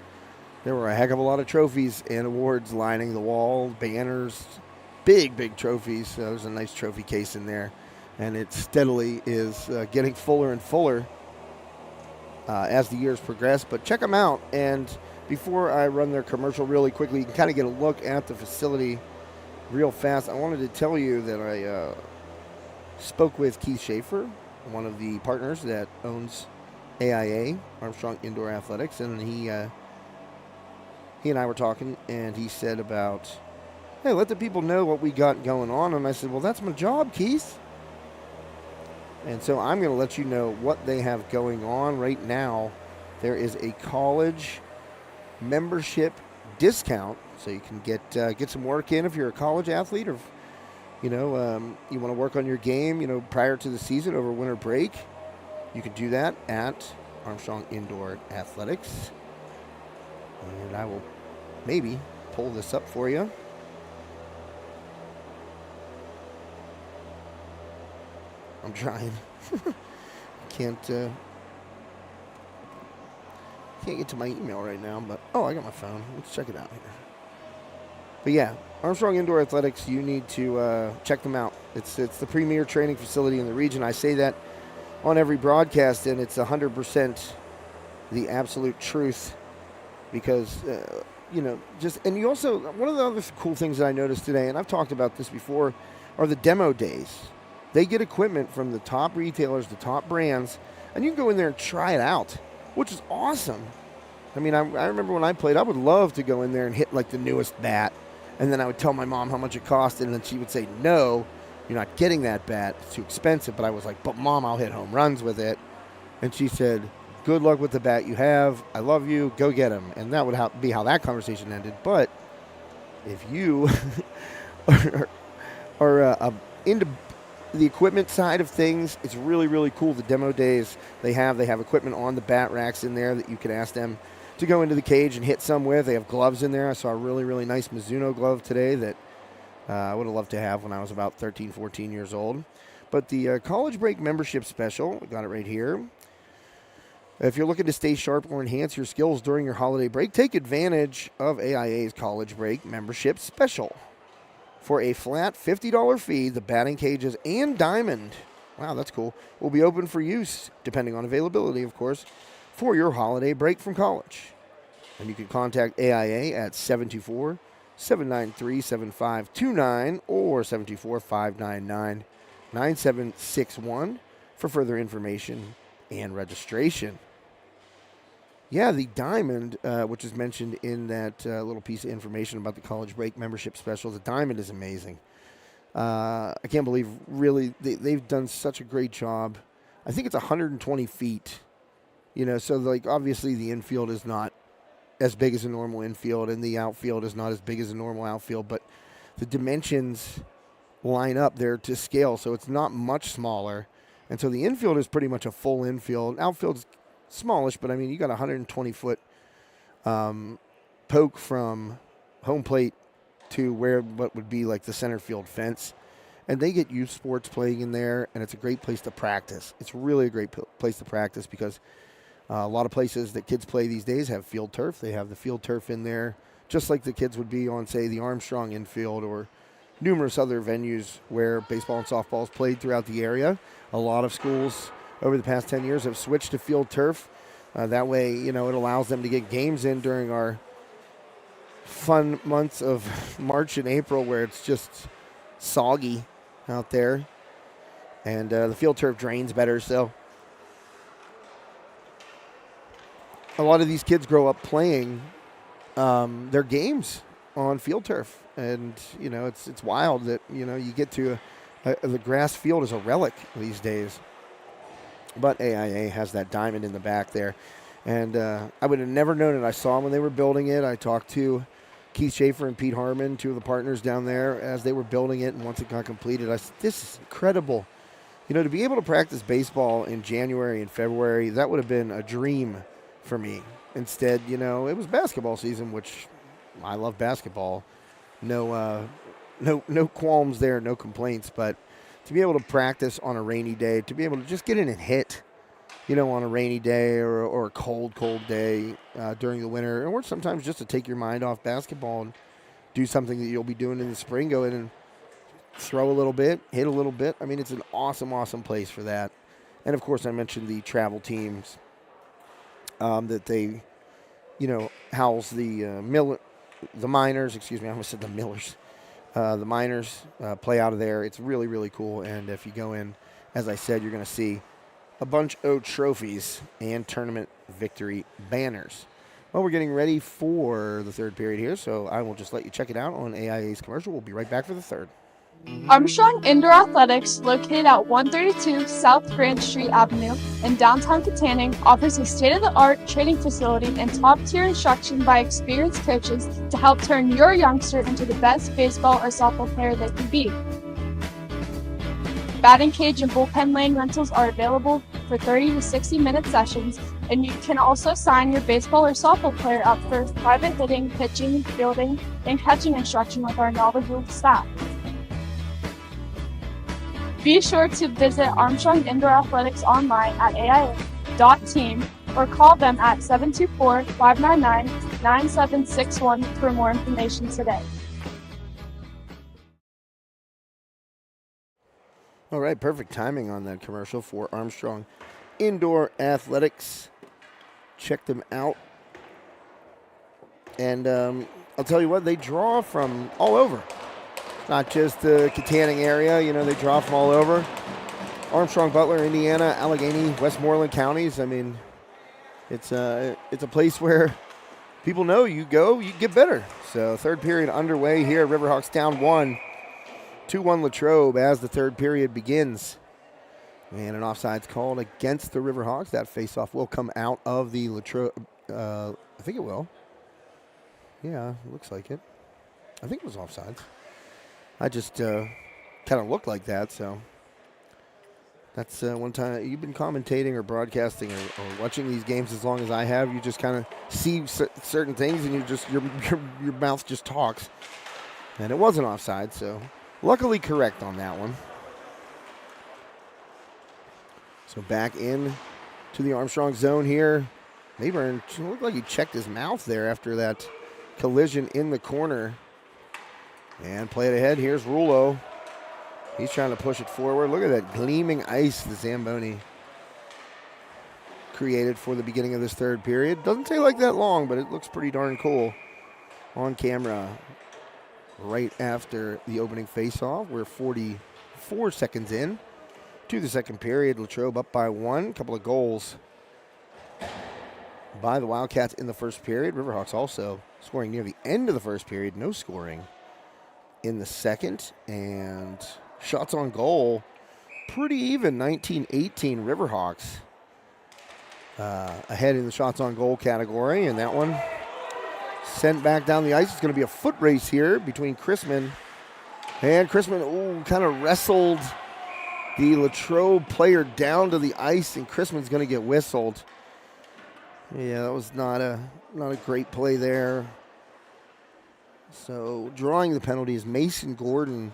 there were a heck of a lot of trophies and awards lining the wall, banners, big trophies. There's a nice trophy case in there, and it steadily is getting fuller and fuller as the years progress. But check them out. And before I run their commercial really quickly, you can kind of get a look at the facility real fast. I wanted to tell you that I spoke with Keith Schaefer, one of the partners that owns AIA, Armstrong Indoor Athletics, and he and I were talking, and he said about, hey, let the people know what we got going on. And I said, well, that's my job, Keith. And so I'm going to let you know what they have going on right now. There is a college membership discount, so you can get some work in if you're a college athlete, or if, you want to work on your game, prior to the season over winter break. You can do that at Armstrong Indoor Athletics. And I will maybe pull this up for you. I'm trying. Can't get to my email right now, but I got my phone. Let's check it out here. But yeah, Armstrong Indoor Athletics, you need to check them out. It's the premier training facility in the region. I say that on every broadcast, and it's 100% the absolute truth, because and you also, one of the other cool things that I noticed today, and I've talked about this before, are the demo days. They get equipment from the top retailers, the top brands, and you can go in there and try it out, which is awesome. I mean, I remember when I played, I would love to go in there and hit like the newest bat And then I would tell my mom how much it cost, and then she would say, no, you're not getting that bat. It's too expensive. But I was like, but Mom, I'll hit home runs with it. And she said, good luck with the bat you have. I love you. Go get him. And that would be how that conversation ended. But if you are into the equipment side of things, it's really, really cool. The demo days they have equipment on the bat racks in there that you can ask them to go into the cage and hit some with. They have gloves in there. I saw a really, really nice Mizuno glove today that I would have loved to have when I was about 13, 14 years old. But the College Break membership special, we got it right here. If you're looking to stay sharp or enhance your skills during your holiday break, take advantage of AIA's College Break membership special. For a flat $50 fee, the batting cages and diamond, wow, that's cool, will be open for use, depending on availability, of course, for your holiday break from college. And you can contact AIA at 724-793-7529 or 724-599-9761 for further information and registration. Yeah, the diamond, which is mentioned in that little piece of information about the College Break membership special, the diamond is amazing. I can't believe, really, they've done such a great job. I think it's 120 feet, so like obviously the infield is not as big as a normal infield, and the outfield is not as big as a normal outfield, but the dimensions line up there to scale, so it's not much smaller. And so the infield is pretty much a full infield. Outfield's smallish, but I mean, you got a 120-foot poke from home plate to what would be like the center field fence. And they get youth sports playing in there, and it's a great place to practice. It's really a great place to practice because a lot of places that kids play these days have field turf. They have the field turf in there, just like the kids would be on, say, the Armstrong infield or numerous other venues where baseball and softball is played throughout the area. A lot of schools over the past 10 years have switched to field turf. That way, it allows them to get games in during our fun months of March and April where it's just soggy out there. And the field turf drains better, so a lot of these kids grow up playing their games on field turf. And, it's wild that, you get to the grass field is a relic these days. But AIA has that diamond in the back there. And I would have never known it. I saw them when they were building it. I talked to Keith Schaefer and Pete Harmon, two of the partners down there, as they were building it. And once it got completed, I said, this is incredible. To be able to practice baseball in January and February, that would have been a dream for me. Instead, it was basketball season, which I love basketball. No qualms there, no complaints. But to be able to practice on a rainy day, to be able to just get in and hit, on a rainy day or a cold day during the winter, or sometimes just to take your mind off basketball and do something that you'll be doing in the spring, go in and throw a little bit, hit a little bit. I mean, it's an awesome, awesome place for that. And, of course, I mentioned the travel teams that they, house the miners, excuse me, I almost said the Millers. The miners play out of there. It's really, really cool. And if you go in, as I said, you're going to see a bunch of trophies and tournament victory banners. Well, we're getting ready for the third period here, so I will just let you check it out on AIA's commercial. We'll be right back for the third. Armstrong Indoor Athletics, located at 132 South Grand Street Avenue in downtown Katanning, offers a state-of-the-art training facility and top-tier instruction by experienced coaches to help turn your youngster into the best baseball or softball player they can be. Batting cage and bullpen lane rentals are available for 30 to 60-minute sessions, and you can also sign your baseball or softball player up for private hitting, pitching, fielding, and catching instruction with our knowledgeable staff. Be sure to visit Armstrong Indoor Athletics online at aia.team or call them at 724-599-9761 for more information today. All right, perfect timing on that commercial for Armstrong Indoor Athletics. Check them out. And I'll tell you what, they draw from all over. Not just the Katanning area, they draw from all over. Armstrong, Butler, Indiana, Allegheny, Westmoreland counties. I mean, it's a place where people know you go, you get better. So third period underway here. Riverhawks down 1. 2-1 Latrobe as the third period begins. And an offsides called against the Riverhawks. That faceoff will come out of the Latrobe. I think it will. Yeah, it looks like it. I think it was offsides. I just kind of looked like that, so. That's one time you've been commentating or broadcasting or watching these games as long as I have. You just kind of see certain things, and your mouth just talks. And it wasn't offside, so luckily correct on that one. So back in to the Armstrong zone here. Mayburn looked like he checked his mouth there after that collision in the corner. And play it ahead. Here's Rulo. He's trying to push it forward. Look at that gleaming ice the Zamboni created for the beginning of this third period. Doesn't take like that long, but it looks pretty darn cool on camera. Right after the opening faceoff, we're 44 seconds in to the second period. Latrobe up by 1. A couple of goals by the Wildcats in the first period. Riverhawks also scoring near the end of the first period. No scoring in the second. And shots on goal, pretty even, 19-18 Riverhawks ahead in the shots on goal category. And that one sent back down the ice. It's going to be a foot race here between Chrisman. And Chrisman kind of wrestled the Latrobe player down to the ice, and Chrisman's going to get whistled. Yeah, that was not a great play there. So drawing the penalty is Mason Gordon.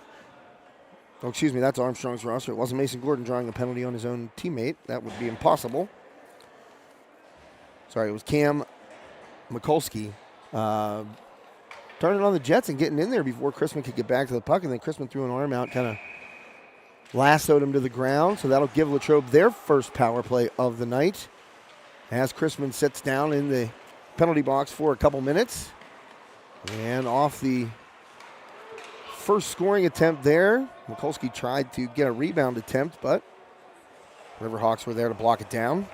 Oh, excuse me, that's Armstrong's roster. It wasn't Mason Gordon drawing a penalty on his own teammate. That would be impossible. Sorry, it was Cam Mikulski turning on the Jets and getting in there before Chrisman could get back to the puck, and then Chrisman threw an arm out, kind of lassoed him to the ground. So that'll give Latrobe their first power play of the night as Chrisman sits down in the penalty box for a couple minutes. And off the first scoring attempt there, Mikulski tried to get a rebound attempt, but Riverhawks were there to block it down.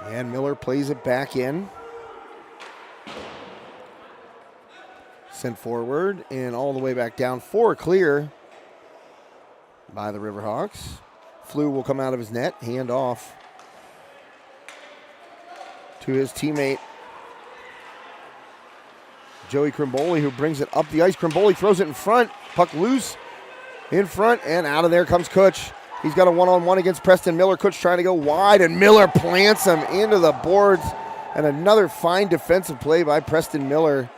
And Miller plays it back in. Sent forward and all the way back down for a clear by the Riverhawks. Flew will come out of his net, hand off to his teammate Joey Crimboli, who brings it up the ice. Crimboli throws it in front. Puck loose in front, and out of there comes Kutch. He's got a one-on-one against Preston Miller. Kutch trying to go wide, and Miller plants him into the boards. And another fine defensive play by Preston Miller.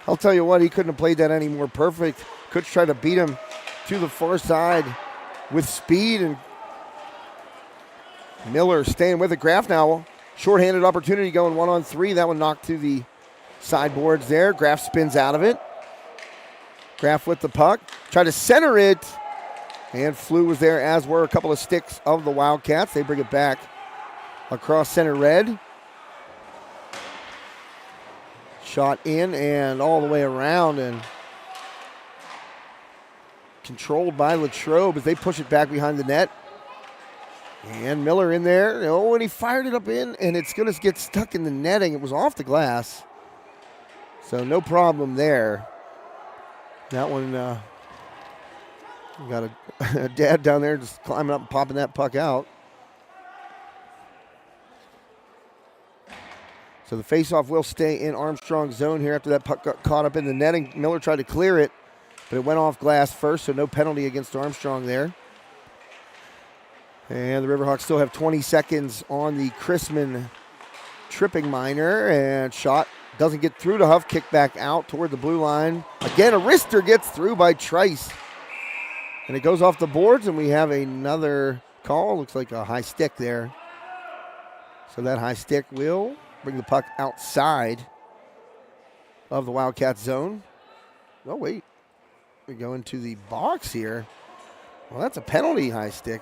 I'll tell you what, he couldn't have played that any more perfect. Kutch tried to beat him to the far side with speed, and Miller staying with it. Graff now, shorthanded opportunity going 1-on-3. That one knocked to the sideboards there. Graff spins out of it. Graff with the puck. Tried to center it. And Flew was there, as were a couple of sticks of the Wildcats. They bring it back across center red. Shot in and all the way around, and controlled by Latrobe as they push it back behind the net. And Miller in there. Oh, and he fired it up in, and it's going to get stuck in the netting. It was off the glass. So no problem there. That one got a dad down there just climbing up and popping that puck out. So the faceoff will stay in Armstrong's zone here after that puck got caught up in the netting. Miller tried to clear it, but it went off glass first, so no penalty against Armstrong there. And the Riverhawks still have 20 seconds on the Chrisman tripping minor, and shot doesn't get through to Huff. Kick back out toward the blue line. Again, a wrister gets through by Trice. And it goes off the boards, and we have another call. Looks like a high stick there. So that high stick will bring the puck outside of the Wildcats zone. Oh, wait. We go into the box here. Well, that's a penalty high stick.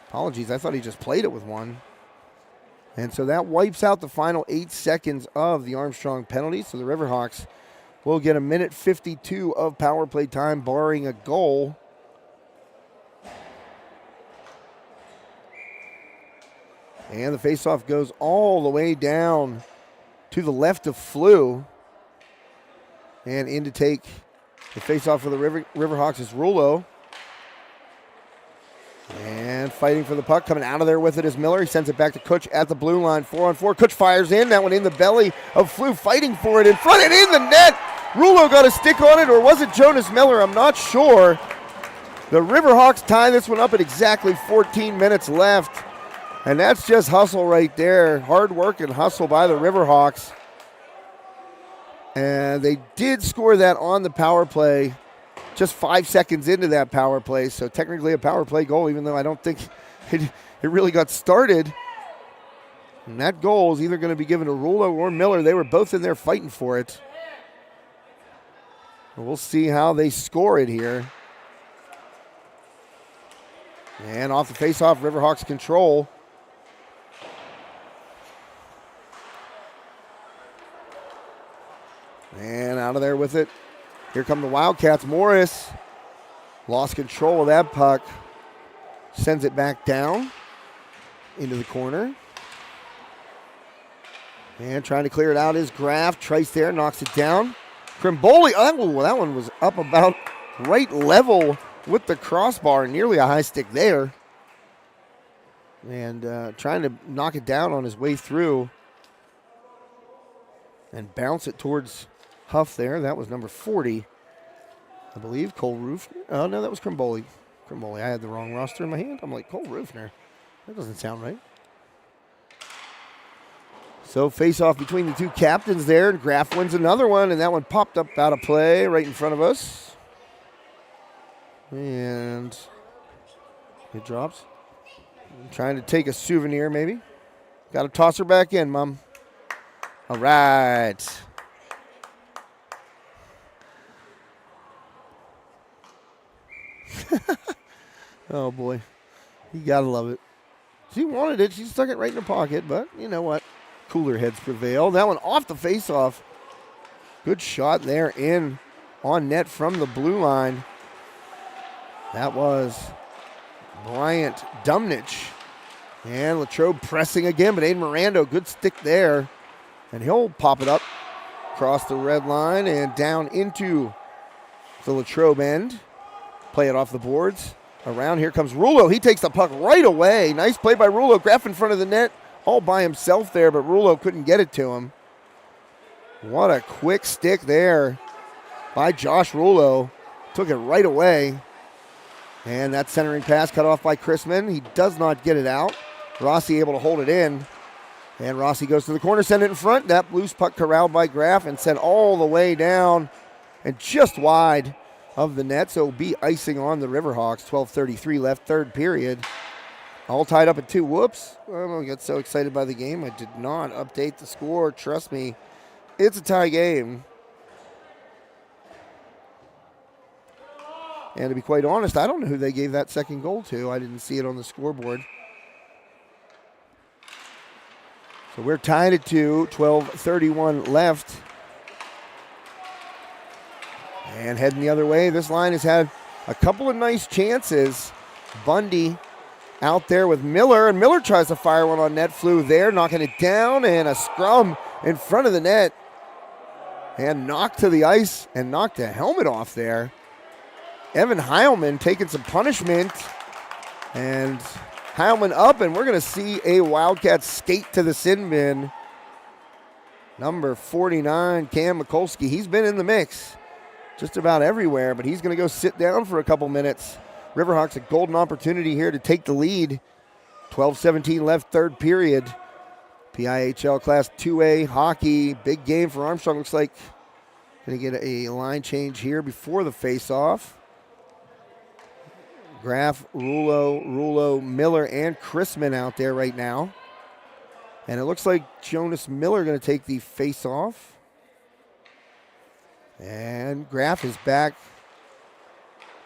Apologies, I thought he just played it with one. And so that wipes out the final 8 seconds of the Armstrong penalty. So the Riverhawks will get a minute 52 of power play time, barring a goal. And the faceoff goes all the way down to the left of Flew. And in to take the face-off for the Riverhawks is Rulo. And fighting for the puck, coming out of there with it is Miller. He sends it back to Kutch at the blue line, 4-on-4. Kutch fires in, that one in the belly of Flew, fighting for it in front and in the net. Rulo got a stick on it, or was it Jonas Miller? I'm not sure. The Riverhawks tie this one up at exactly 14 minutes left. And that's just hustle right there. Hard work and hustle by the Riverhawks. And they did score that on the power play just 5 seconds into that power play. So technically a power play goal, even though I don't think it really got started. And that goal is either going to be given to Rulo or Miller. They were both in there fighting for it. We'll see how they score it here. And off the faceoff, Riverhawks control. And out of there with it. Here come the Wildcats. Morris lost control of that puck. Sends it back down into the corner. And trying to clear it out is Graff. Trice there, knocks it down. Crimboli, oh, that one was up about right level with the crossbar. Nearly a high stick there. And trying to knock it down on his way through. And bounce it towards Huff there. That was number 40, I believe. Cole Rufner. Oh, no, that was Crimboli. I had the wrong roster in my hand. I'm like, Cole Rufner. That doesn't sound right. So face-off between the two captains there. And Graff wins another one, and that one popped up out of play right in front of us. And it drops. I'm trying to take a souvenir, maybe. Got to toss her back in, Mom. All right. Oh, boy. You got to love it. She wanted it. She stuck it right in her pocket, but you know what? Cooler heads prevail. That one off the faceoff. Good shot there in on net from the blue line. That was Bryant Dumnich. And Latrobe pressing again, but Aiden Mirando, good stick there. And he'll pop it up across the red line and down into the Latrobe end. Play it off the boards. Around here comes Rulo. He takes the puck right away. Nice play by Rulo. Graff in front of the net all by himself there, but Rulo couldn't get it to him. What a quick stick there by Josh Rulo. Took it right away. And that centering pass cut off by Chrisman. He does not get it out. Rossi able to hold it in. And Rossi goes to the corner, send it in front. That loose puck corralled by Graff and sent all the way down and just wide of the net. So it'll be icing on the Riverhawks. 12:33 left, third period. All tied up at 2. Whoops. I got so excited by the game. I did not update the score. Trust me, it's a tie game. And to be quite honest, I don't know who they gave that second goal to. I didn't see it on the scoreboard. So we're tied at 2, 12:31 left. And heading the other way, this line has had a couple of nice chances. Bundy out there with Miller, and Miller tries to fire one on net. Flew there, knocking it down, and a scrum in front of the net. And knocked to the ice and knocked a helmet off there. Evan Heilman taking some punishment. And Heilman up, and we're going to see a Wildcat skate to the sin bin. Number 49, Cam Mikulski. He's been in the mix just about everywhere, but he's going to go sit down for a couple minutes. Riverhawks a golden opportunity here to take the lead. 12:17 left, third period. PIHL Class 2A hockey. Big game for Armstrong. Looks like going to get a line change here before the face-off. Graff, Rulo, Miller, and Chrisman out there right now. And it looks like Jonas Miller going to take the face-off. And Graff is back.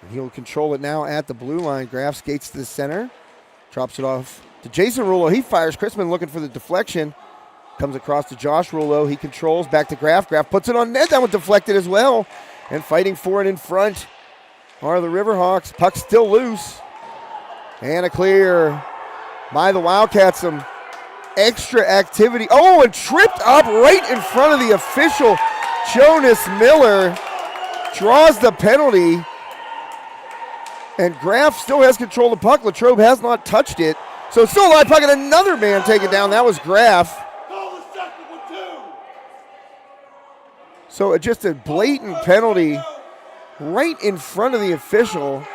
And he'll control it now at the blue line. Graff skates to the center. Drops it off to Jason Rulo. He fires. Chrisman looking for the deflection. Comes across to Josh Rulo. He controls back to Graff. Graff puts it on net. That one deflected as well. And fighting for it in front are the Riverhawks. Puck still loose. And a clear by the Wildcats. Some extra activity. Oh, and tripped up right in front of the official. Jonas Miller draws the penalty. And Graff still has control of the puck. Latrobe has not touched it. So it's still a live puck, and another man taken down. That was Graff. So just a blatant penalty right in front of the official,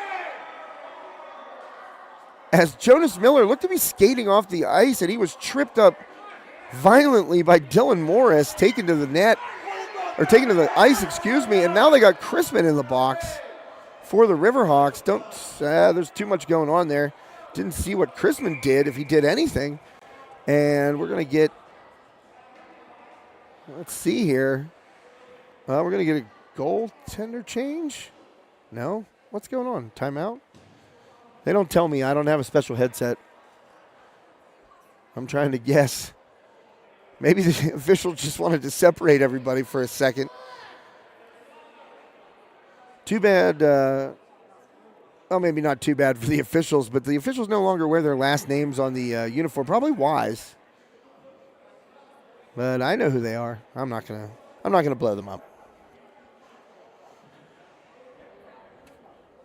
as Jonas Miller looked to be skating off the ice, and he was tripped up violently by Dylan Morris, taken to the net, or taken to the ice, excuse me, and now they got Chrisman in the box for the Riverhawks. There's too much going on there. Didn't see what Chrisman did, if he did anything. And we're going to get, let's see here. We're going to get a goaltender change? No? What's going on? Timeout? They don't tell me. I don't have a special headset. I'm trying to guess. Maybe the official just wanted to separate everybody for a second. Too bad. Well, maybe not too bad for the officials, but the officials no longer wear their last names on the uniform. Probably wise. But I know who they are. I'm not gonna blow them up.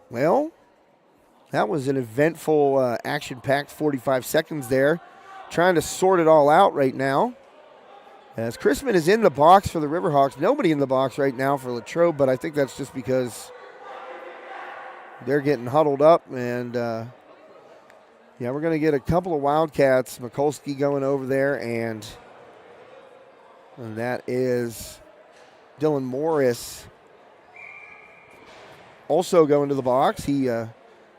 Well, that was an eventful, action-packed 45 seconds there. Trying to sort it all out right now. As Chrisman is in the box for the Riverhawks. Nobody in the box right now for Latrobe, but I think that's just because they're getting huddled up. And, yeah, we're going to get a couple of Wildcats. Mikulski going over there, and that is Dylan Morris also going to the box. He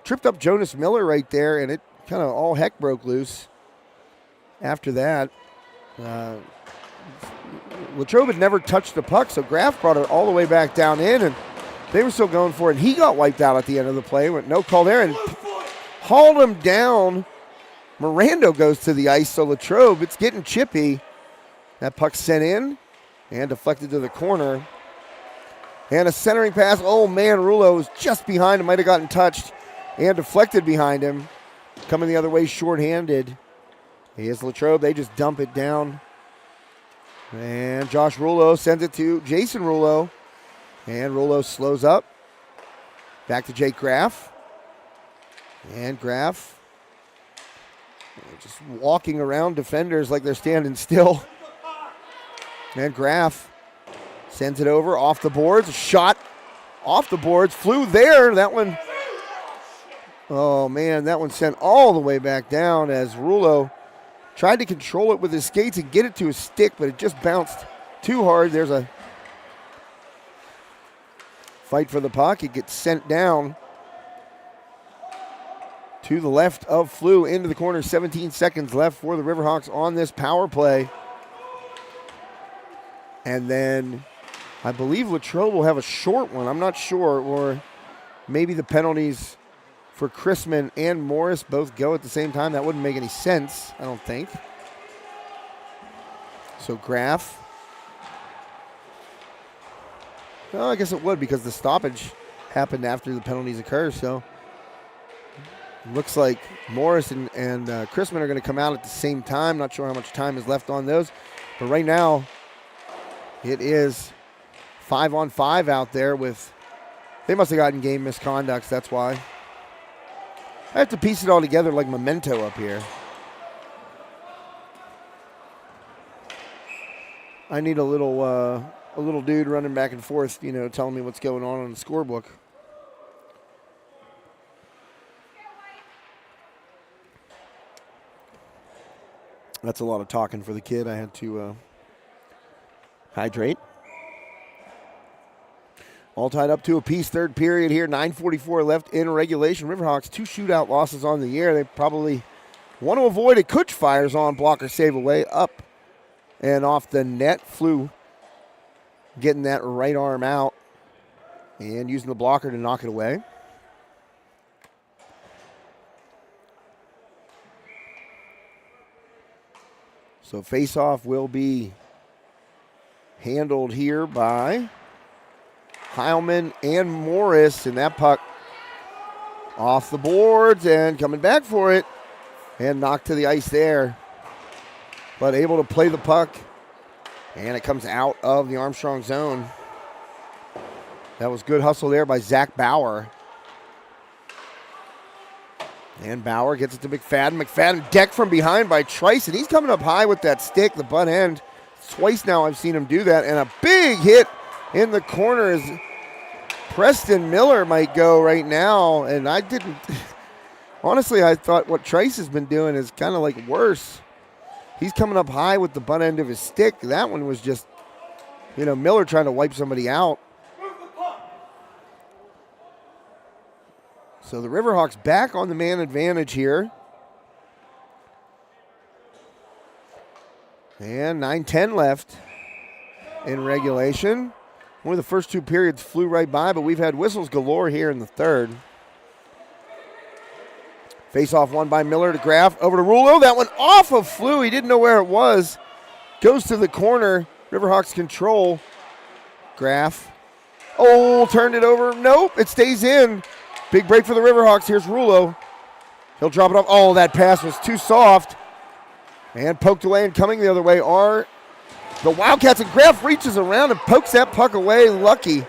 tripped up Jonas Miller right there, and it kind of all heck broke loose after that. Latrobe had never touched the puck, so Graff brought it all the way back down in, and they were still going for it. He got wiped out at the end of the play. Went no call there and hauled him down. Mirando goes to the ice, so Latrobe, it's getting chippy. That puck sent in and deflected to the corner. And a centering pass. Oh, man, Rulo was just behind him. Might have gotten touched and deflected behind him. Coming the other way shorthanded. Here's Latrobe. They just dump it down. And Josh Rulo sends it to Jason Rulo. And Rulo slows up. Back to Jake Graff. And Graff just walking around defenders like they're standing still. And Graff sends it over off the boards. A shot off the boards. Flew there. That one. Oh, man. That one sent all the way back down as Rulo tried to control it with his skates and get it to his stick, but it just bounced too hard. There's a fight for the puck. It gets sent down to the left of Flew into the corner. 17 seconds left for the Riverhawks on this power play. And then I believe Latrobe will have a short one. I'm not sure. Or maybe the penalties for Chrisman and Morris both go at the same time. That wouldn't make any sense, I don't think. So Graff. Oh, I guess it would because the stoppage happened after the penalties occur. So it looks like Morris and Chrisman are going to come out at the same time. Not sure how much time is left on those. But right now, it is 5-on-5 out there with, they must have gotten game misconducts, that's why. I have to piece it all together like Memento up here. I need a little dude running back and forth, telling me what's going on the scorebook. That's a lot of talking for the kid. I had to hydrate. All tied up to a piece, third period here. 9:44 left in regulation. Riverhawks, 2 shootout losses on the year. They probably want to avoid a Kutch fires on blocker save away. Up and off the net. Flew getting that right arm out and using the blocker to knock it away. So face-off will be handled here by Heilman and Morris, and that puck off the boards and coming back for it and knocked to the ice there. but able to play the puck. And it comes out of the Armstrong zone. That was good hustle there by Zach Bauer. And Bauer gets it to McFadden. McFadden decked from behind by Trice, and he's coming up high with that stick, the butt end. Twice now I've seen him do that, and a big hit in the corner as Preston Miller might go right now, and I didn't. Honestly, I thought what Trice has been doing is kind of like worse. He's coming up high with the butt end of his stick. That one was just, Miller trying to wipe somebody out. So the Riverhawks back on the man advantage here. And 9:10 left in regulation. One of the first two periods flew right by, but we've had whistles galore here in the third. Face-off won by Miller to Graff. Over to Rulo. That one off of Flew. He didn't know where it was. Goes to the corner. Riverhawks control. Graff. Oh, turned it over. Nope, it stays in. Big break for the Riverhawks. Here's Rulo. He'll drop it off. Oh, that pass was too soft. And poked away, and coming the other way are the Wildcats. And Graff reaches around and pokes that puck away. Lucky.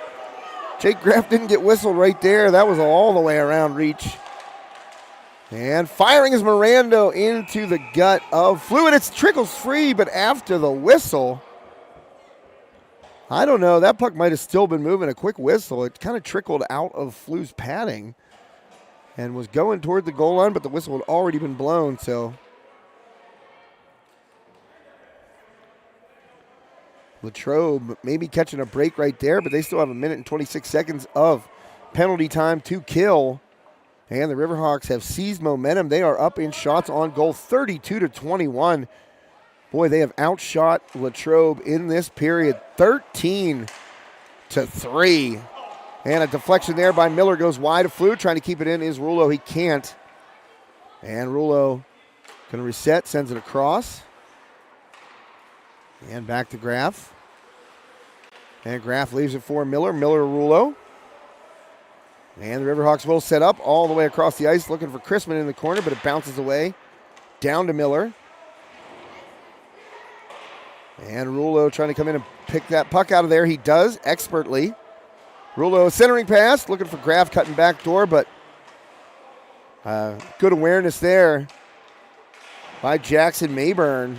Jake Graff didn't get whistled right there. That was all the way around reach. And firing is Mirando into the gut of Flew, and it trickles free, but after the whistle, I don't know, that puck might have still been moving. A quick whistle, it kind of trickled out of Flew's padding and was going toward the goal line, but the whistle had already been blown, so. Latrobe maybe catching a break right there, but they still have 1 minute and 26 seconds of penalty time to kill. And the Riverhawks have seized momentum. They are up in shots on goal, 32-21. Boy, they have outshot Latrobe in this period, 13-3. And a deflection there by Miller goes wide of Flew. Trying to keep it in is Rulo. He can't. And Rulo going to reset, sends it across. And back to Graff. And Graff leaves it for Miller. Miller to Rulo. And the Riverhawks will set up all the way across the ice, looking for Chrisman in the corner, but it bounces away. Down to Miller. And Rulo trying to come in and pick that puck out of there. He does, expertly. Rulo centering pass, looking for Graff cutting back door, but good awareness there by Jackson Mayburn.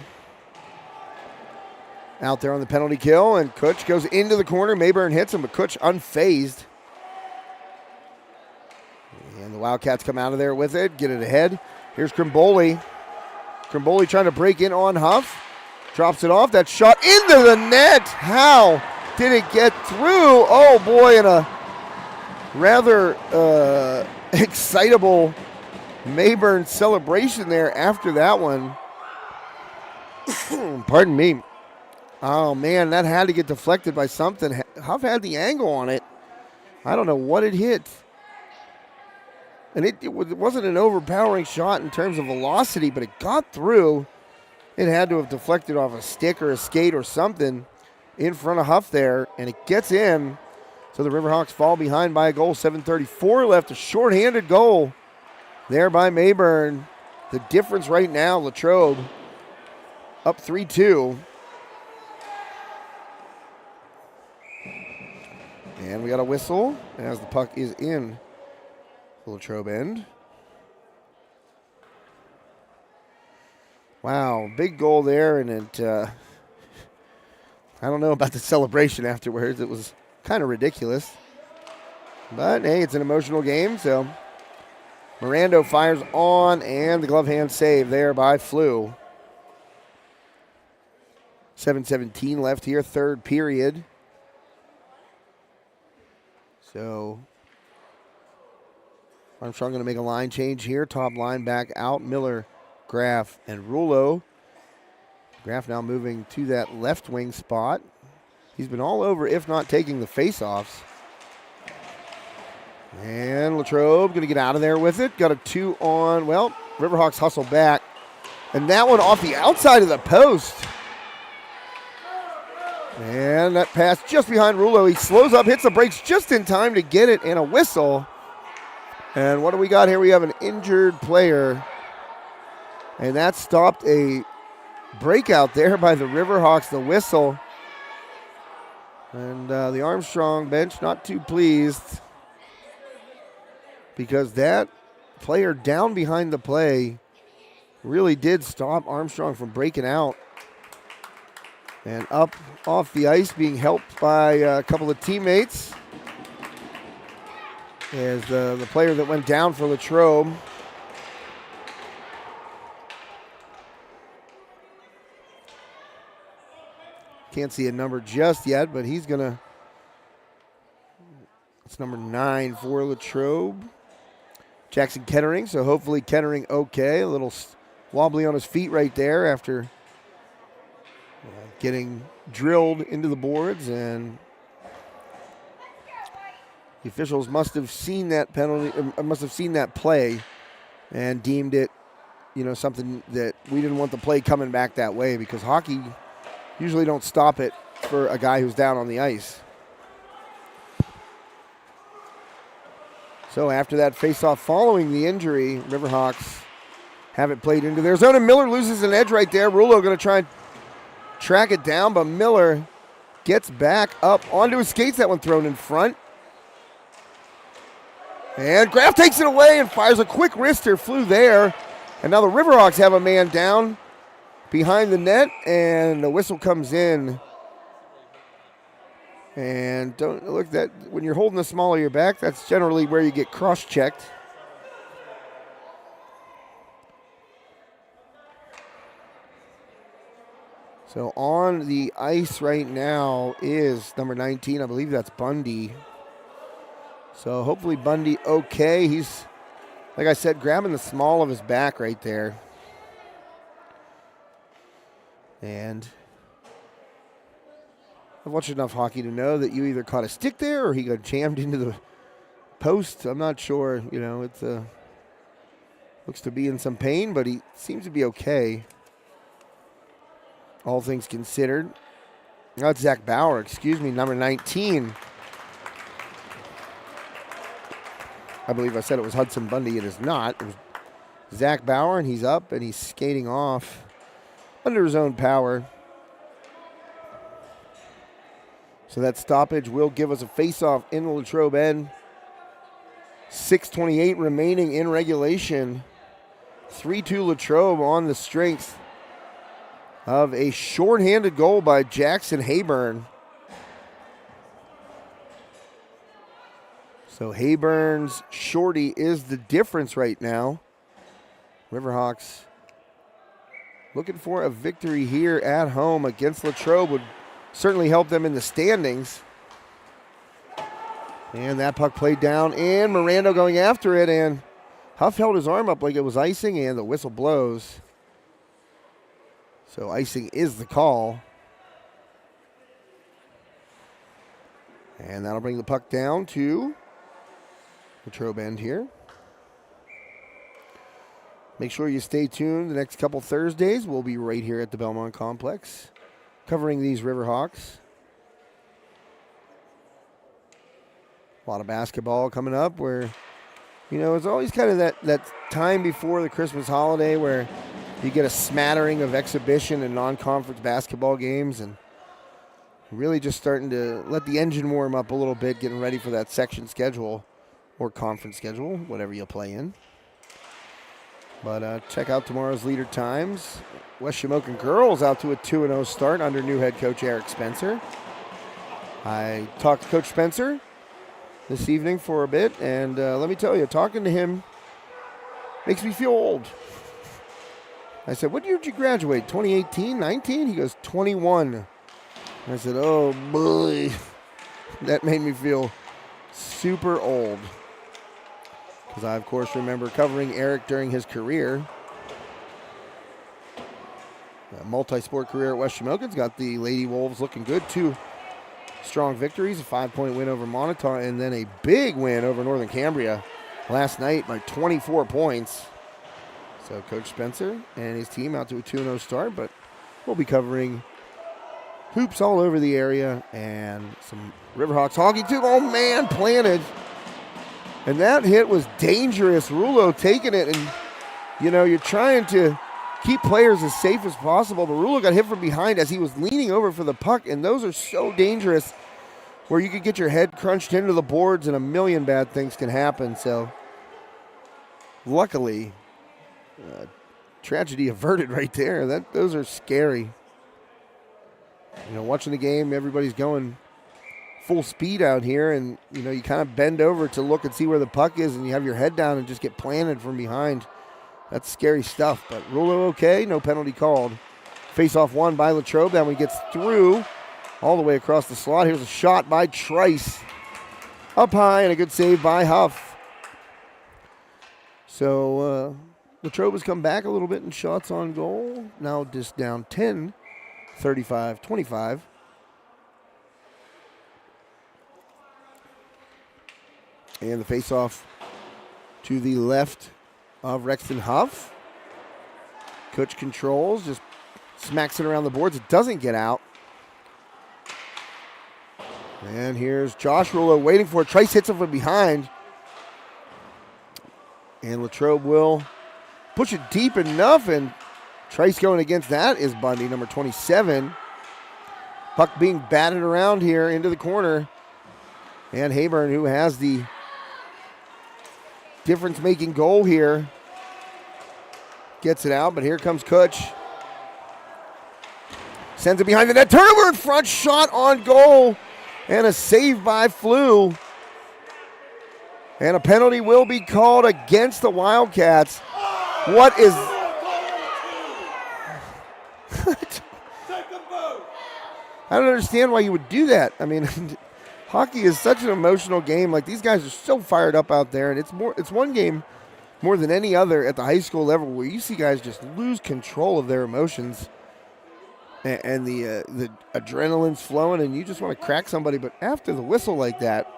Out there on the penalty kill, and Kutch goes into the corner. Mayburn hits him, but Kutch unfazed. And the Wildcats come out of there with it, get it ahead. Here's Crimboli. Crimboli trying to break in on Huff. Drops it off. That shot into the net. How did it get through? Oh, boy, and a rather excitable Mayburn celebration there after that one. Pardon me. Oh, man, that had to get deflected by something. Huff had the angle on it. I don't know what it hit. And it wasn't an overpowering shot in terms of velocity, but it got through. It had to have deflected off a stick or a skate or something in front of Huff there, and it gets in. So the Riverhawks fall behind by a goal. 7:34 left, a shorthanded goal there by Mayburn. The difference right now, Latrobe up 3-2. And we got a whistle as the puck is in the Latrobe end. Wow, big goal there, and it, I don't know about the celebration afterwards. It was kind of ridiculous. But, hey, it's an emotional game, so Mirando fires on, and the glove hand save there by Flew. 7:17 left here, third period. So Armstrong going to make a line change here. Top line back out. Miller, Graff, and Rulo. Graff now moving to that left wing spot. He's been all over, if not taking the faceoffs. And Latrobe going to get out of there with it. Got a 2-on. Well, Riverhawks hustle back. And that one off the outside of the post. And that pass just behind Rulo. He slows up, hits the brakes just in time to get it, and a whistle. And what do we got here? We have an injured player. And that stopped a breakout there by the Riverhawks, the whistle. And the Armstrong bench not too pleased because that player down behind the play really did stop Armstrong from breaking out. And up off the ice, being helped by a couple of teammates, is the player that went down for Latrobe. Can't see a number just yet, but he's going to, it's number 9 for Latrobe. Jackson Kettering, so hopefully Kettering okay. A little wobbly on his feet right there after getting drilled into the boards, and the officials must have seen that penalty, must have seen that play and deemed it, something that we didn't want the play coming back that way, because hockey usually don't stop it for a guy who's down on the ice. So after that faceoff following the injury, Riverhawks have it played into their zone, and Miller loses an edge right there. Rulo going to try and track it down, but Miller gets back up onto his skates. That one thrown in front. And Graff takes it away and fires a quick wrister, flew there. And now the Riverhawks have a man down behind the net, and the whistle comes in. And don't look, that when you're holding the small of your back, that's generally where you get cross-checked. So on the ice right now is number 19. I believe that's Bundy. So hopefully Bundy okay. He's, like I said, grabbing the small of his back right there. And I've watched enough hockey to know that you either caught a stick there or he got jammed into the post. I'm not sure. It's looks to be in some pain, but he seems to be okay, all things considered. That's Zach Bauer, number 19. I believe I said it was Hudson Bundy. It is not. It was Zach Bauer, and he's up, and he's skating off under his own power. So that stoppage will give us a face-off in the Latrobe end. 6:28 remaining in regulation. 3-2 Latrobe on the strength of a shorthanded goal by Jackson Hayburn. So Hayburn's shorty is the difference right now. Riverhawks looking for a victory here at home against Latrobe would certainly help them in the standings. And that puck played down, and Miranda going after it, and Huff held his arm up like it was icing, and the whistle blows. So icing is the call. And that'll bring the puck down to Latrobe end here. Make sure you stay tuned the next couple Thursdays. We'll be right here at the Belmont Complex covering these Riverhawks. A lot of basketball coming up where, it's always kind of that time before the Christmas holiday where you get a smattering of exhibition and non-conference basketball games, and really just starting to let the engine warm up a little bit, getting ready for that section schedule or conference schedule, whatever you play in. But check out tomorrow's leader times. West Shamokin girls out to a 2-0 start under new head coach Eric Spencer. I talked to Coach Spencer this evening for a bit, and let me tell you, talking to him makes me feel old. I said, what year did you graduate? 2018, 19? He goes, 21. I said, oh boy. That made me feel super old. Because I, of course, remember covering Eric during his career. A multi-sport career at West Shamokin's got the Lady Wolves looking good. 2 strong victories, a 5-point win over Montauk, and then a big win over Northern Cambria last night by 24 points. So Coach Spencer and his team out to a 2-0 start, but we'll be covering hoops all over the area and some Riverhawks hockey too. Oh man, planted. And that hit was dangerous. Rulo taking it, and you're trying to keep players as safe as possible. But Rulo got hit from behind as he was leaning over for the puck, and those are so dangerous where you could get your head crunched into the boards and a million bad things can happen. So luckily, tragedy averted right there. Those are scary. You know, watching the game, everybody's going full speed out here, and you know, you kind of bend over to look and see where the puck is, and you have your head down and just get planted from behind. That's scary stuff. But Rulo okay, no penalty called. Face-off won by Latrobe. That one gets through all the way across the slot. Here's a shot by Trice. Up high, and a good save by Huff. So Latrobe has come back a little bit in shots on goal. Now just down 10, 35-25. And the face-off to the left of Rexton Huff. Kutch controls, just smacks it around the boards. It doesn't get out. And here's Josh Rulo waiting for it. Trice hits him from behind. And Latrobe will push it deep enough, and Trice going against that is Bundy, number 27. Puck being batted around here into the corner. And Hayburn, who has the difference-making goal here, gets it out, but here comes Kutch. Sends it behind the net. Turnover in front, shot on goal, and a save by Flew. And a penalty will be called against the Wildcats. What is... I don't understand why you would do that. I mean, hockey is such an emotional game. Like, these guys are so fired up out there, and it's one game more than any other at the high school level where you see guys just lose control of their emotions, and the adrenaline's flowing, and you just want to crack somebody. But after the whistle like that,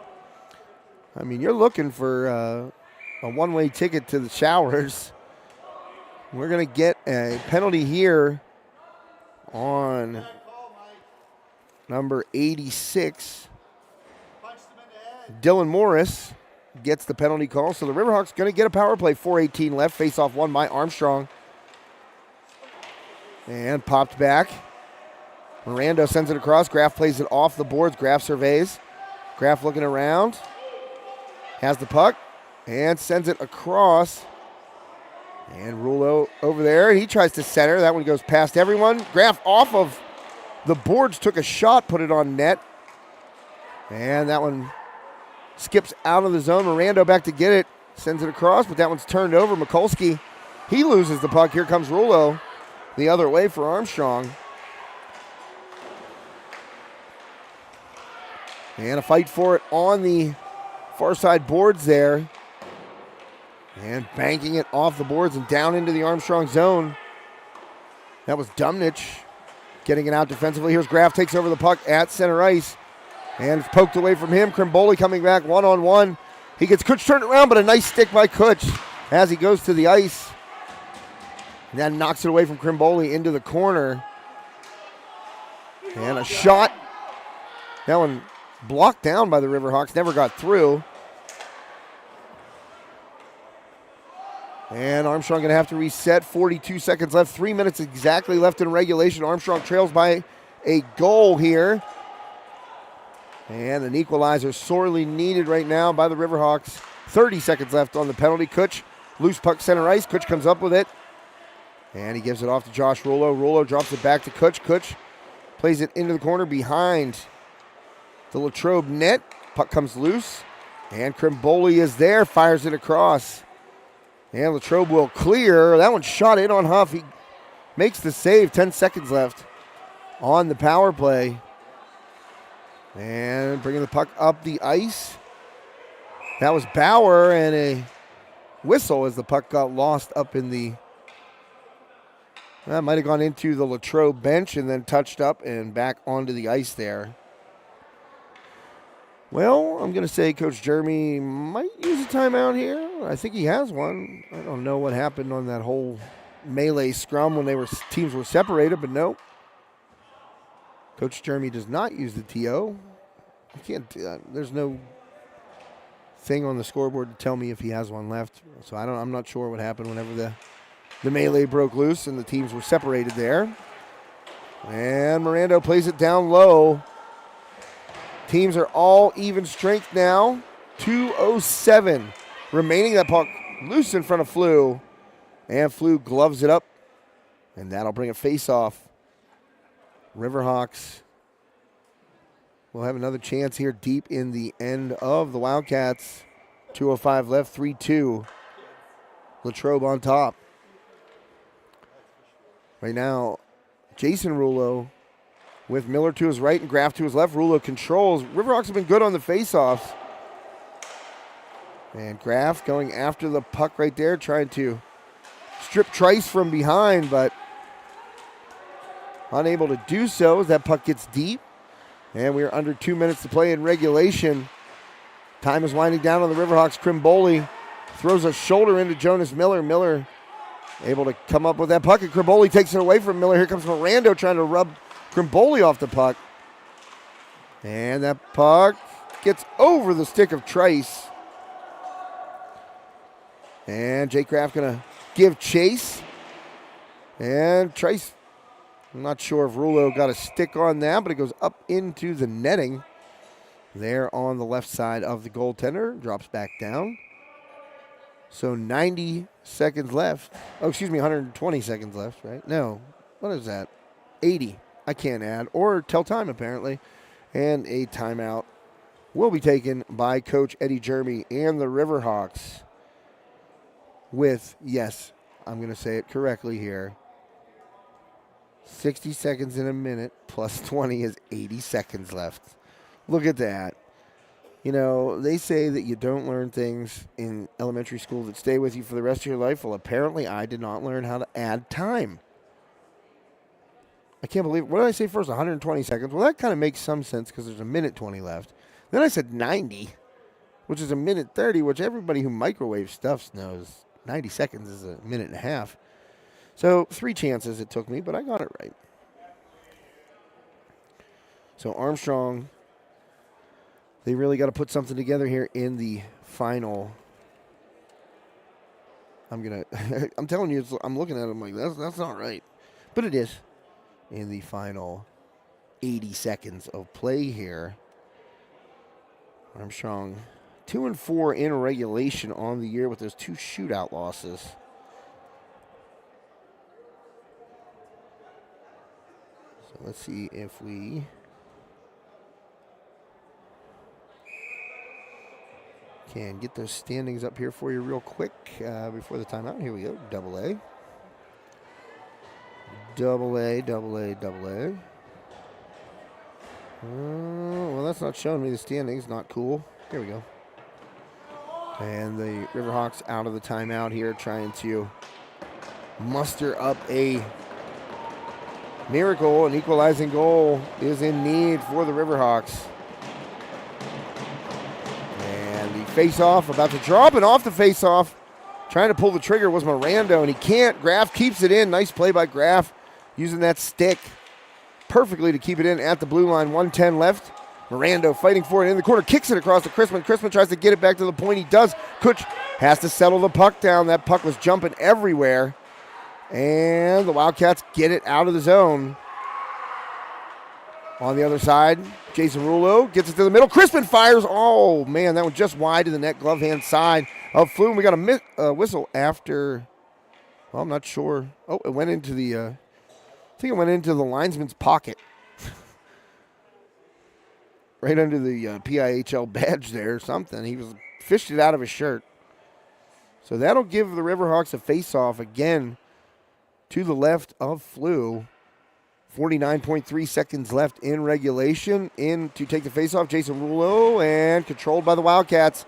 I mean, you're looking for a one-way ticket to the showers. We're going to get a penalty here on number 86. Dylan Morris gets the penalty call. So the Riverhawks going to get a power play. 4:18 left. Face-off won by Armstrong. And popped back. Miranda sends it across. Graff plays it off the boards. Graff surveys. Graff looking around. Has the puck and sends it across. And Rulo over there. He tries to center. That one goes past everyone. Graff off of the boards, took a shot, put it on net. And that one skips out of the zone. Miranda back to get it. Sends it across, but that one's turned over. Mikulski, he loses the puck. Here comes Rulo the other way for Armstrong. And a fight for it on the far side boards there. And banking it off the boards and down into the Armstrong zone. That was Dumnich getting it out defensively. Here's Graff, takes over the puck at center ice. And it's poked away from him. Krimboli coming back one-on-one. He gets Kutch turned around, but a nice stick by Kutch as he goes to the ice. And then knocks it away from Krimboli into the corner. And a shot. That one blocked down by the Riverhawks, never got through. And Armstrong going to have to reset. 42 seconds left. 3 minutes exactly left in regulation. Armstrong trails by a goal here. And an equalizer sorely needed right now by the Riverhawks. 30 seconds left on the penalty. Kutch, loose puck center ice. Kutch comes up with it. And he gives it off to Josh Rulo. Rulo drops it back to Kutch. Kutch plays it into the corner behind the Latrobe net. Puck comes loose. And Krimboli is there. Fires it across. And Latrobe will clear. That one shot in on Huff. He makes the save. 10 seconds left on the power play. And bringing the puck up the ice. That was Bauer, and a whistle as the puck got lost up in the... That might have gone into the Latrobe bench and then touched up and back onto the ice there. Well, I'm going to say Coach Jeremy might use a timeout here. I think he has one. I don't know what happened on that whole melee scrum when teams were separated, but no. Coach Jeremy does not use the TO. I can't. There's no thing on the scoreboard to tell me if he has one left. So I'm not sure what happened whenever the The melee broke loose and the teams were separated there. And Mirando plays it down low. Teams are all even strength now. 2:07 remaining. That puck loose in front of Flew. And Flew gloves it up. And that'll bring a face-off. Riverhawks will have another chance here deep in the end of the Wildcats. 2:05 left, 3-2. Latrobe on top. Right now, Jason Rulo with Miller to his right and Graff to his left. Rulo controls. Riverhawks have been good on the faceoffs. And Graff going after the puck right there, trying to strip Trice from behind, but unable to do so as that puck gets deep. And we're under 2 minutes to play in regulation. Time is winding down on the Riverhawks. Crimboli throws a shoulder into Jonas Miller. Miller able to come up with that puck, and Crimboli takes it away from Miller. Here comes Mirando trying to rub Crimboli off the puck. And that puck gets over the stick of Trice. And Jake Graff going to give chase. And Trice, I'm not sure if Rulo got a stick on that, but it goes up into the netting there on the left side of the goaltender. Drops back down. So 90 seconds left. Oh, excuse me, 120 seconds left, right? No, what is that? 80. I can't add or tell time, apparently. And a timeout will be taken by Coach Eddie Jeremy and the Riverhawks with, yes, I'm going to say it correctly here, 60 seconds in a minute plus 20 is 80 seconds left. Look at that. You know, they say that you don't learn things in elementary school that stay with you for the rest of your life. Well, apparently I did not learn how to add time. I can't believe it. What did I say first? 120 seconds. Well, that kind of makes some sense because there's a minute 20 left. Then I said 90, which is a minute 30, which everybody who microwaves stuff knows 90 seconds is a minute and a half. So 3 chances it took me, but I got it right. So Armstrong, they really got to put something together here in the final. I'm telling you, I'm looking at them like, that's not right. But it is. In the final 80 seconds of play here. Armstrong 2-4 in regulation on the year with those 2 shootout losses. So let's see if we can get those standings up here for you real quick before the timeout. Here we go, double A. Double A. Well, that's not showing me the standings. Not cool. Here we go. And the Riverhawks out of the timeout here, trying to muster up a miracle. An equalizing goal is in need for the Riverhawks. And the face-off about to drop, and off the face-off, trying to pull the trigger was Mirando, and he can't. Graff keeps it in. Nice play by Graff, using that stick perfectly to keep it in at the blue line. 1:10 left. Mirando fighting for it in the corner, kicks it across to Chrisman. Chrisman tries to get it back to the point. He does. Kutch has to settle the puck down. That puck was jumping everywhere. And the Wildcats get it out of the zone. On the other side, Jason Rulo gets it to the middle. Crispin fires. Oh, man, that was just wide to the net glove hand side of Flume. We got a whistle after, well, I'm not sure. Oh, it went into the, I think it went into the linesman's pocket. Right under the PIHL badge there or something. He was fished it out of his shirt. So that'll give the Riverhawks a face-off again to the left of Flew. 49.3 seconds left in regulation. In to take the face-off, Jason Rulo, and controlled by the Wildcats.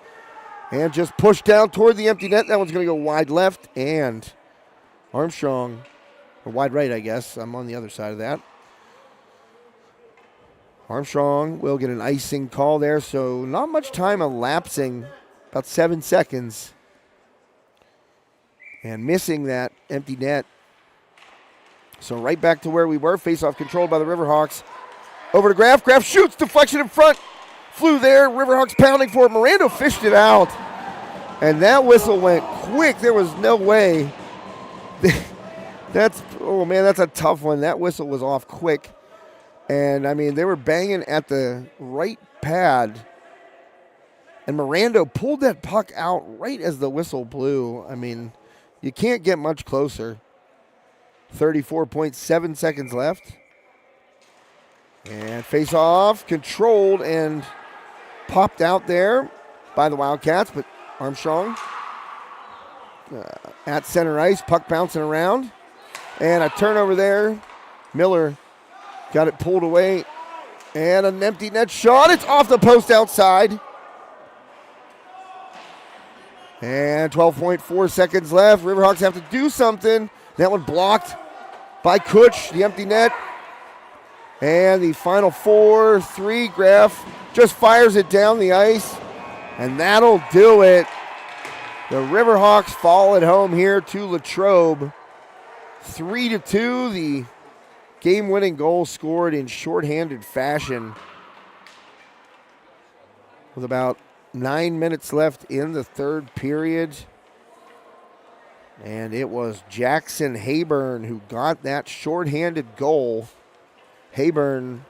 And just pushed down toward the empty net. That one's going to go wide left. And Armstrong, or wide right, I guess. I'm on the other side of that. Armstrong will get an icing call there, so not much time elapsing, about 7 seconds. And missing that empty net. So right back to where we were, face-off controlled by the Riverhawks. Over to Graff. Graff shoots, deflection in front. Flew there, Riverhawks pounding for it. Mirando fished it out. And that whistle went quick. There was no way That's a tough one. That whistle was off quick. And, I mean, they were banging at the right pad. And Mirando pulled that puck out right as the whistle blew. I mean, you can't get much closer. 34.7 seconds left. And face-off controlled and popped out there by the Wildcats, but Armstrong at center ice, puck bouncing around. And a turnover there. Miller got it pulled away. And an empty net shot. It's off the post outside. And 12.4 seconds left. Riverhawks have to do something. That one blocked by Kutch, the empty net. And the final 4-3, Graff just fires it down the ice. And that'll do it. The Riverhawks fall at home here to Latrobe. 3-2, the game-winning goal scored in shorthanded fashion with about 9 minutes left in the third period. And it was Jackson Hayburn who got that shorthanded goal. Hayburn,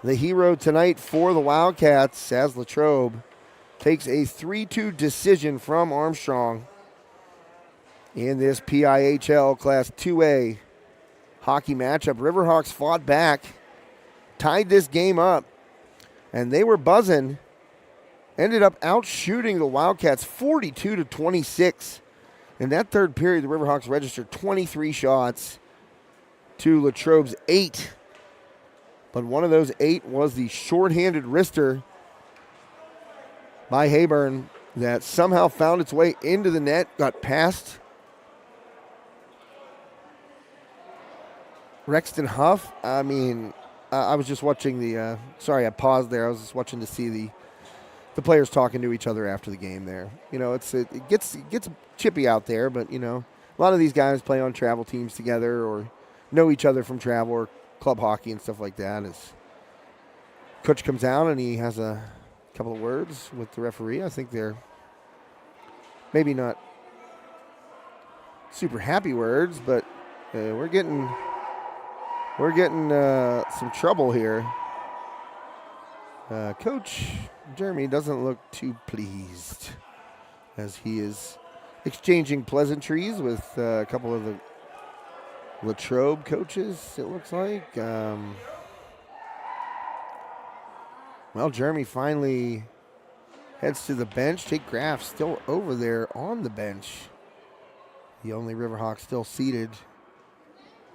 the hero tonight for the Wildcats, as Latrobe takes a 3-2 decision from Armstrong in this PIHL Class 2A hockey matchup. Riverhawks fought back, tied this game up, and they were buzzing. Ended up outshooting the Wildcats 42-26. In that third period, the Riverhawks registered 23 shots to Latrobe's 8. But one of those 8 was the shorthanded wrister by Hayburn that somehow found its way into the net, got past Rexton Huff. I mean, I was just watching the, sorry, I paused there. I was just watching to see the players talking to each other after the game there. You know, it gets chippy out there, but, you know, a lot of these guys play on travel teams together or know each other from travel or club hockey and stuff like that. As Coach comes out and he has a couple of words with the referee. I think they're maybe not super happy words, but we're getting some trouble here. Coach Jeremy doesn't look too pleased as he is exchanging pleasantries with a couple of the Latrobe coaches, it looks like. Well, Jeremy finally heads to the bench. Jake Graff still over there on the bench. The only Riverhawk still seated.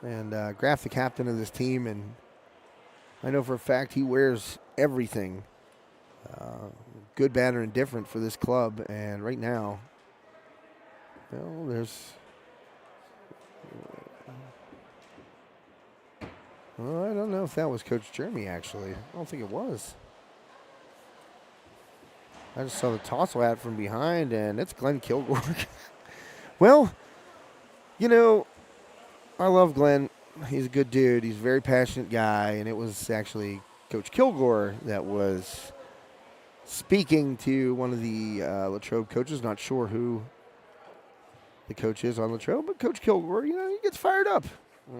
And Graff, the captain of this team, and I know for a fact he wears everything. Good, bad, or indifferent for this club. And right now, well, there's... Well, I don't know if that was Coach Jeremy, actually. I don't think it was. I just saw the tossle hat from behind, and it's Glenn Kilgore. Well, you know, I love Glenn. He's a good dude. He's a very passionate guy, and it was actually Coach Kilgore that was speaking to one of the Latrobe coaches. Not sure who the coach is on Latrobe, but Coach Kilgore, you know, he gets fired up.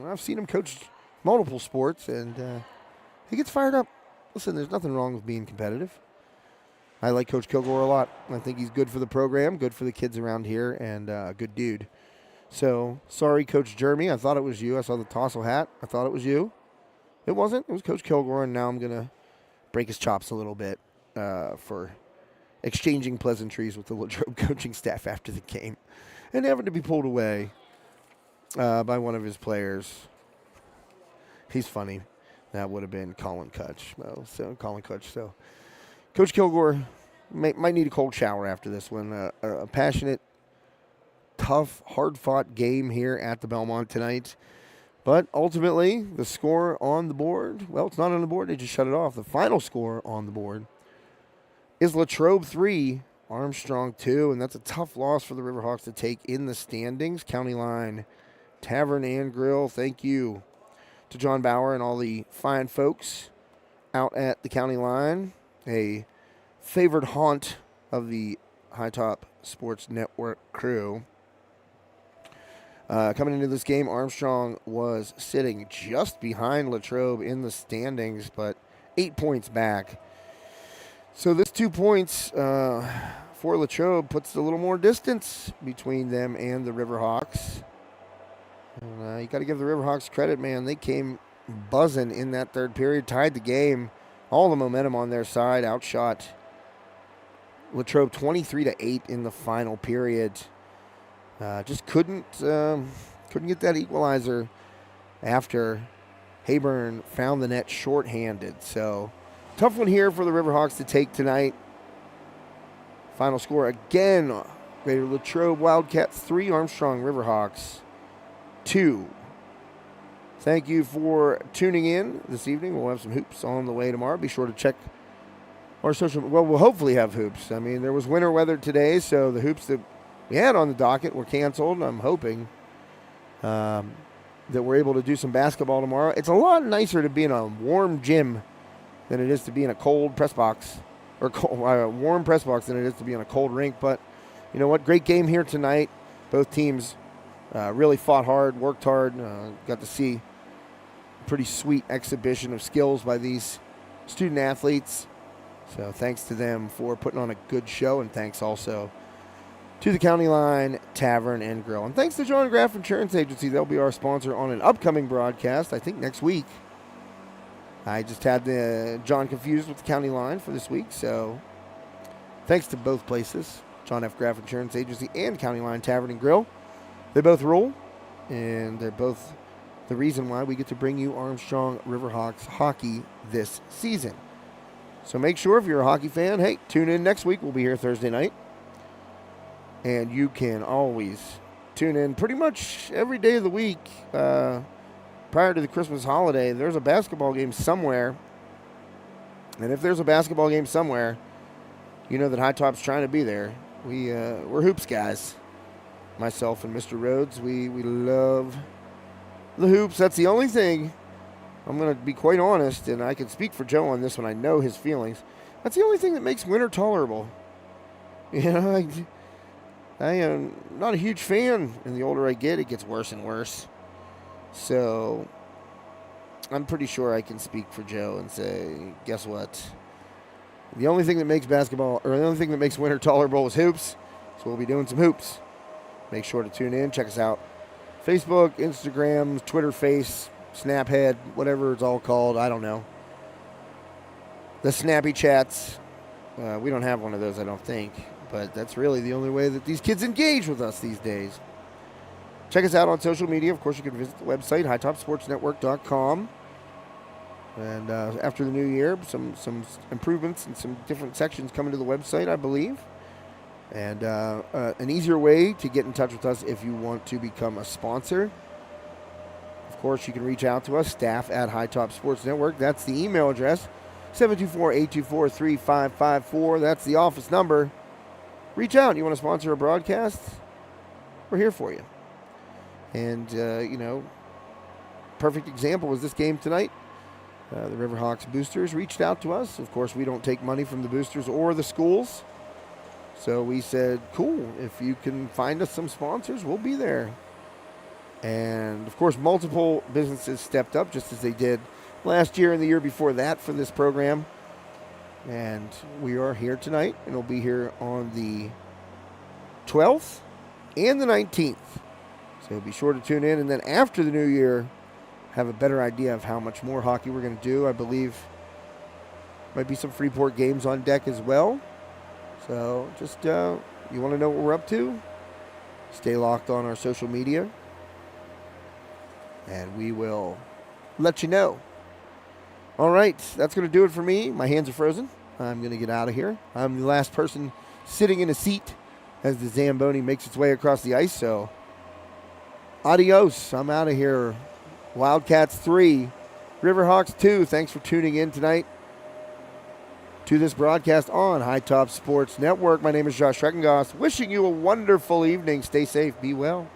I've seen him coach multiple sports, and he gets fired up. Listen, there's nothing wrong with being competitive. I like Coach Kilgore a lot. I think he's good for the program, good for the kids around here, and a good dude. So, sorry, Coach Jeremy. I thought it was you. I saw the tossle hat. I thought it was you. It wasn't. It was Coach Kilgore, and now I'm going to break his chops a little bit for exchanging pleasantries with the Latrobe coaching staff after the game and having to be pulled away by one of his players. He's funny. That would have been Colin Kutch. So Coach Kilgore might need a cold shower after this one. A passionate, tough, hard-fought game here at the Belmont tonight. But ultimately, the score on the board, well, it's not on the board. They just shut it off. The final score on the board is Latrobe 3, Armstrong 2, and that's a tough loss for the Riverhawks to take in the standings. County Line Tavern and Grill, thank you to John Bauer and all the fine folks out at the County Line, a favored haunt of the High Top Sports Network crew. Coming into this game, Armstrong was sitting just behind Latrobe in the standings, but 8 points back. So this 2 points for Latrobe puts a little more distance between them and the Riverhawks. And, you got to give the Riverhawks credit, man. They came buzzing in that third period, tied the game. All the momentum on their side, outshot Latrobe 23-8 in the final period. Just couldn't get that equalizer after Hayburn found the net shorthanded. So tough one here for the Riverhawks to take tonight. Final score again: Greater Latrobe Wildcats 3, Armstrong Riverhawks 2. Thank you for tuning in this evening. We'll have some hoops on the way tomorrow. Be sure to check our social. Well, we'll hopefully have hoops. I mean, there was winter weather today, so the hoops that we had on the docket were canceled. I'm hoping that we're able to do some basketball tomorrow. It's a lot nicer to be in a warm gym than it is to be in a cold press box, or warm press box than it is to be in a cold rink. But you know what? Great game here tonight. Both teams really fought hard, worked hard. Got to see a pretty sweet exhibition of skills by these student athletes. So thanks to them for putting on a good show, and thanks also to the County Line Tavern and Grill. And thanks to John Graff Insurance Agency. They'll be our sponsor on an upcoming broadcast, I think next week. I just had John confused with the County Line for this week, so thanks to both places, John F. Graff Insurance Agency and County Line Tavern and Grill. They both rule, and they're both the reason why we get to bring you Armstrong Riverhawks hockey this season. So make sure, if you're a hockey fan, hey, tune in next week. We'll be here Thursday night. And you can always tune in pretty much every day of the week prior to the Christmas holiday. There's a basketball game somewhere. And if there's a basketball game somewhere, you know that High Top's trying to be there. We're hoops guys. Myself and Mr. Rhodes, we love the hoops. That's the only thing, I'm going to be quite honest, and I can speak for Joe on this one. I know his feelings. That's the only thing that makes winter tolerable. You know, I am not a huge fan, and the older I get, it gets worse and worse. So I'm pretty sure I can speak for Joe and say, guess what? The only thing that makes basketball, or the only thing that makes winter tolerable is hoops. So we'll be doing some hoops. Make sure to tune in. Check us out. Facebook, Instagram, Twitter Face, Snaphead, whatever it's all called. I don't know. The Snappy Chats. We don't have one of those, I don't think. But that's really the only way that these kids engage with us these days. Check us out on social media. Of course, you can visit the website, hightopsportsnetwork.com. And after the new year, some improvements and some different sections coming to the website, I believe. And an easier way to get in touch with us if you want to become a sponsor. Of course, you can reach out to us, staff at High Top Sports Network. That's the email address, 724-824-3554. That's the office number. Reach out. You want to sponsor a broadcast? We're here for you. And, perfect example was this game tonight. The Riverhawks boosters reached out to us. Of course, we don't take money from the boosters or the schools. So we said, cool, if you can find us some sponsors, we'll be there. And, of course, multiple businesses stepped up, just as they did last year and the year before that for this program. And we are here tonight, and we'll be here on the 12th and the 19th. So be sure to tune in. And then after the new year, have a better idea of how much more hockey we're going to do. I believe might be some Freeport games on deck as well. So just, you want to know what we're up to? Stay locked on our social media, and we will let you know. All right, that's going to do it for me. My hands are frozen. I'm going to get out of here. I'm the last person sitting in a seat as the Zamboni makes its way across the ice. So adios. I'm out of here. Wildcats 3, Riverhawks 2. Thanks for tuning in tonight to this broadcast on High Top Sports Network. My name is Josh Schreckengoss, wishing you a wonderful evening. Stay safe. Be well.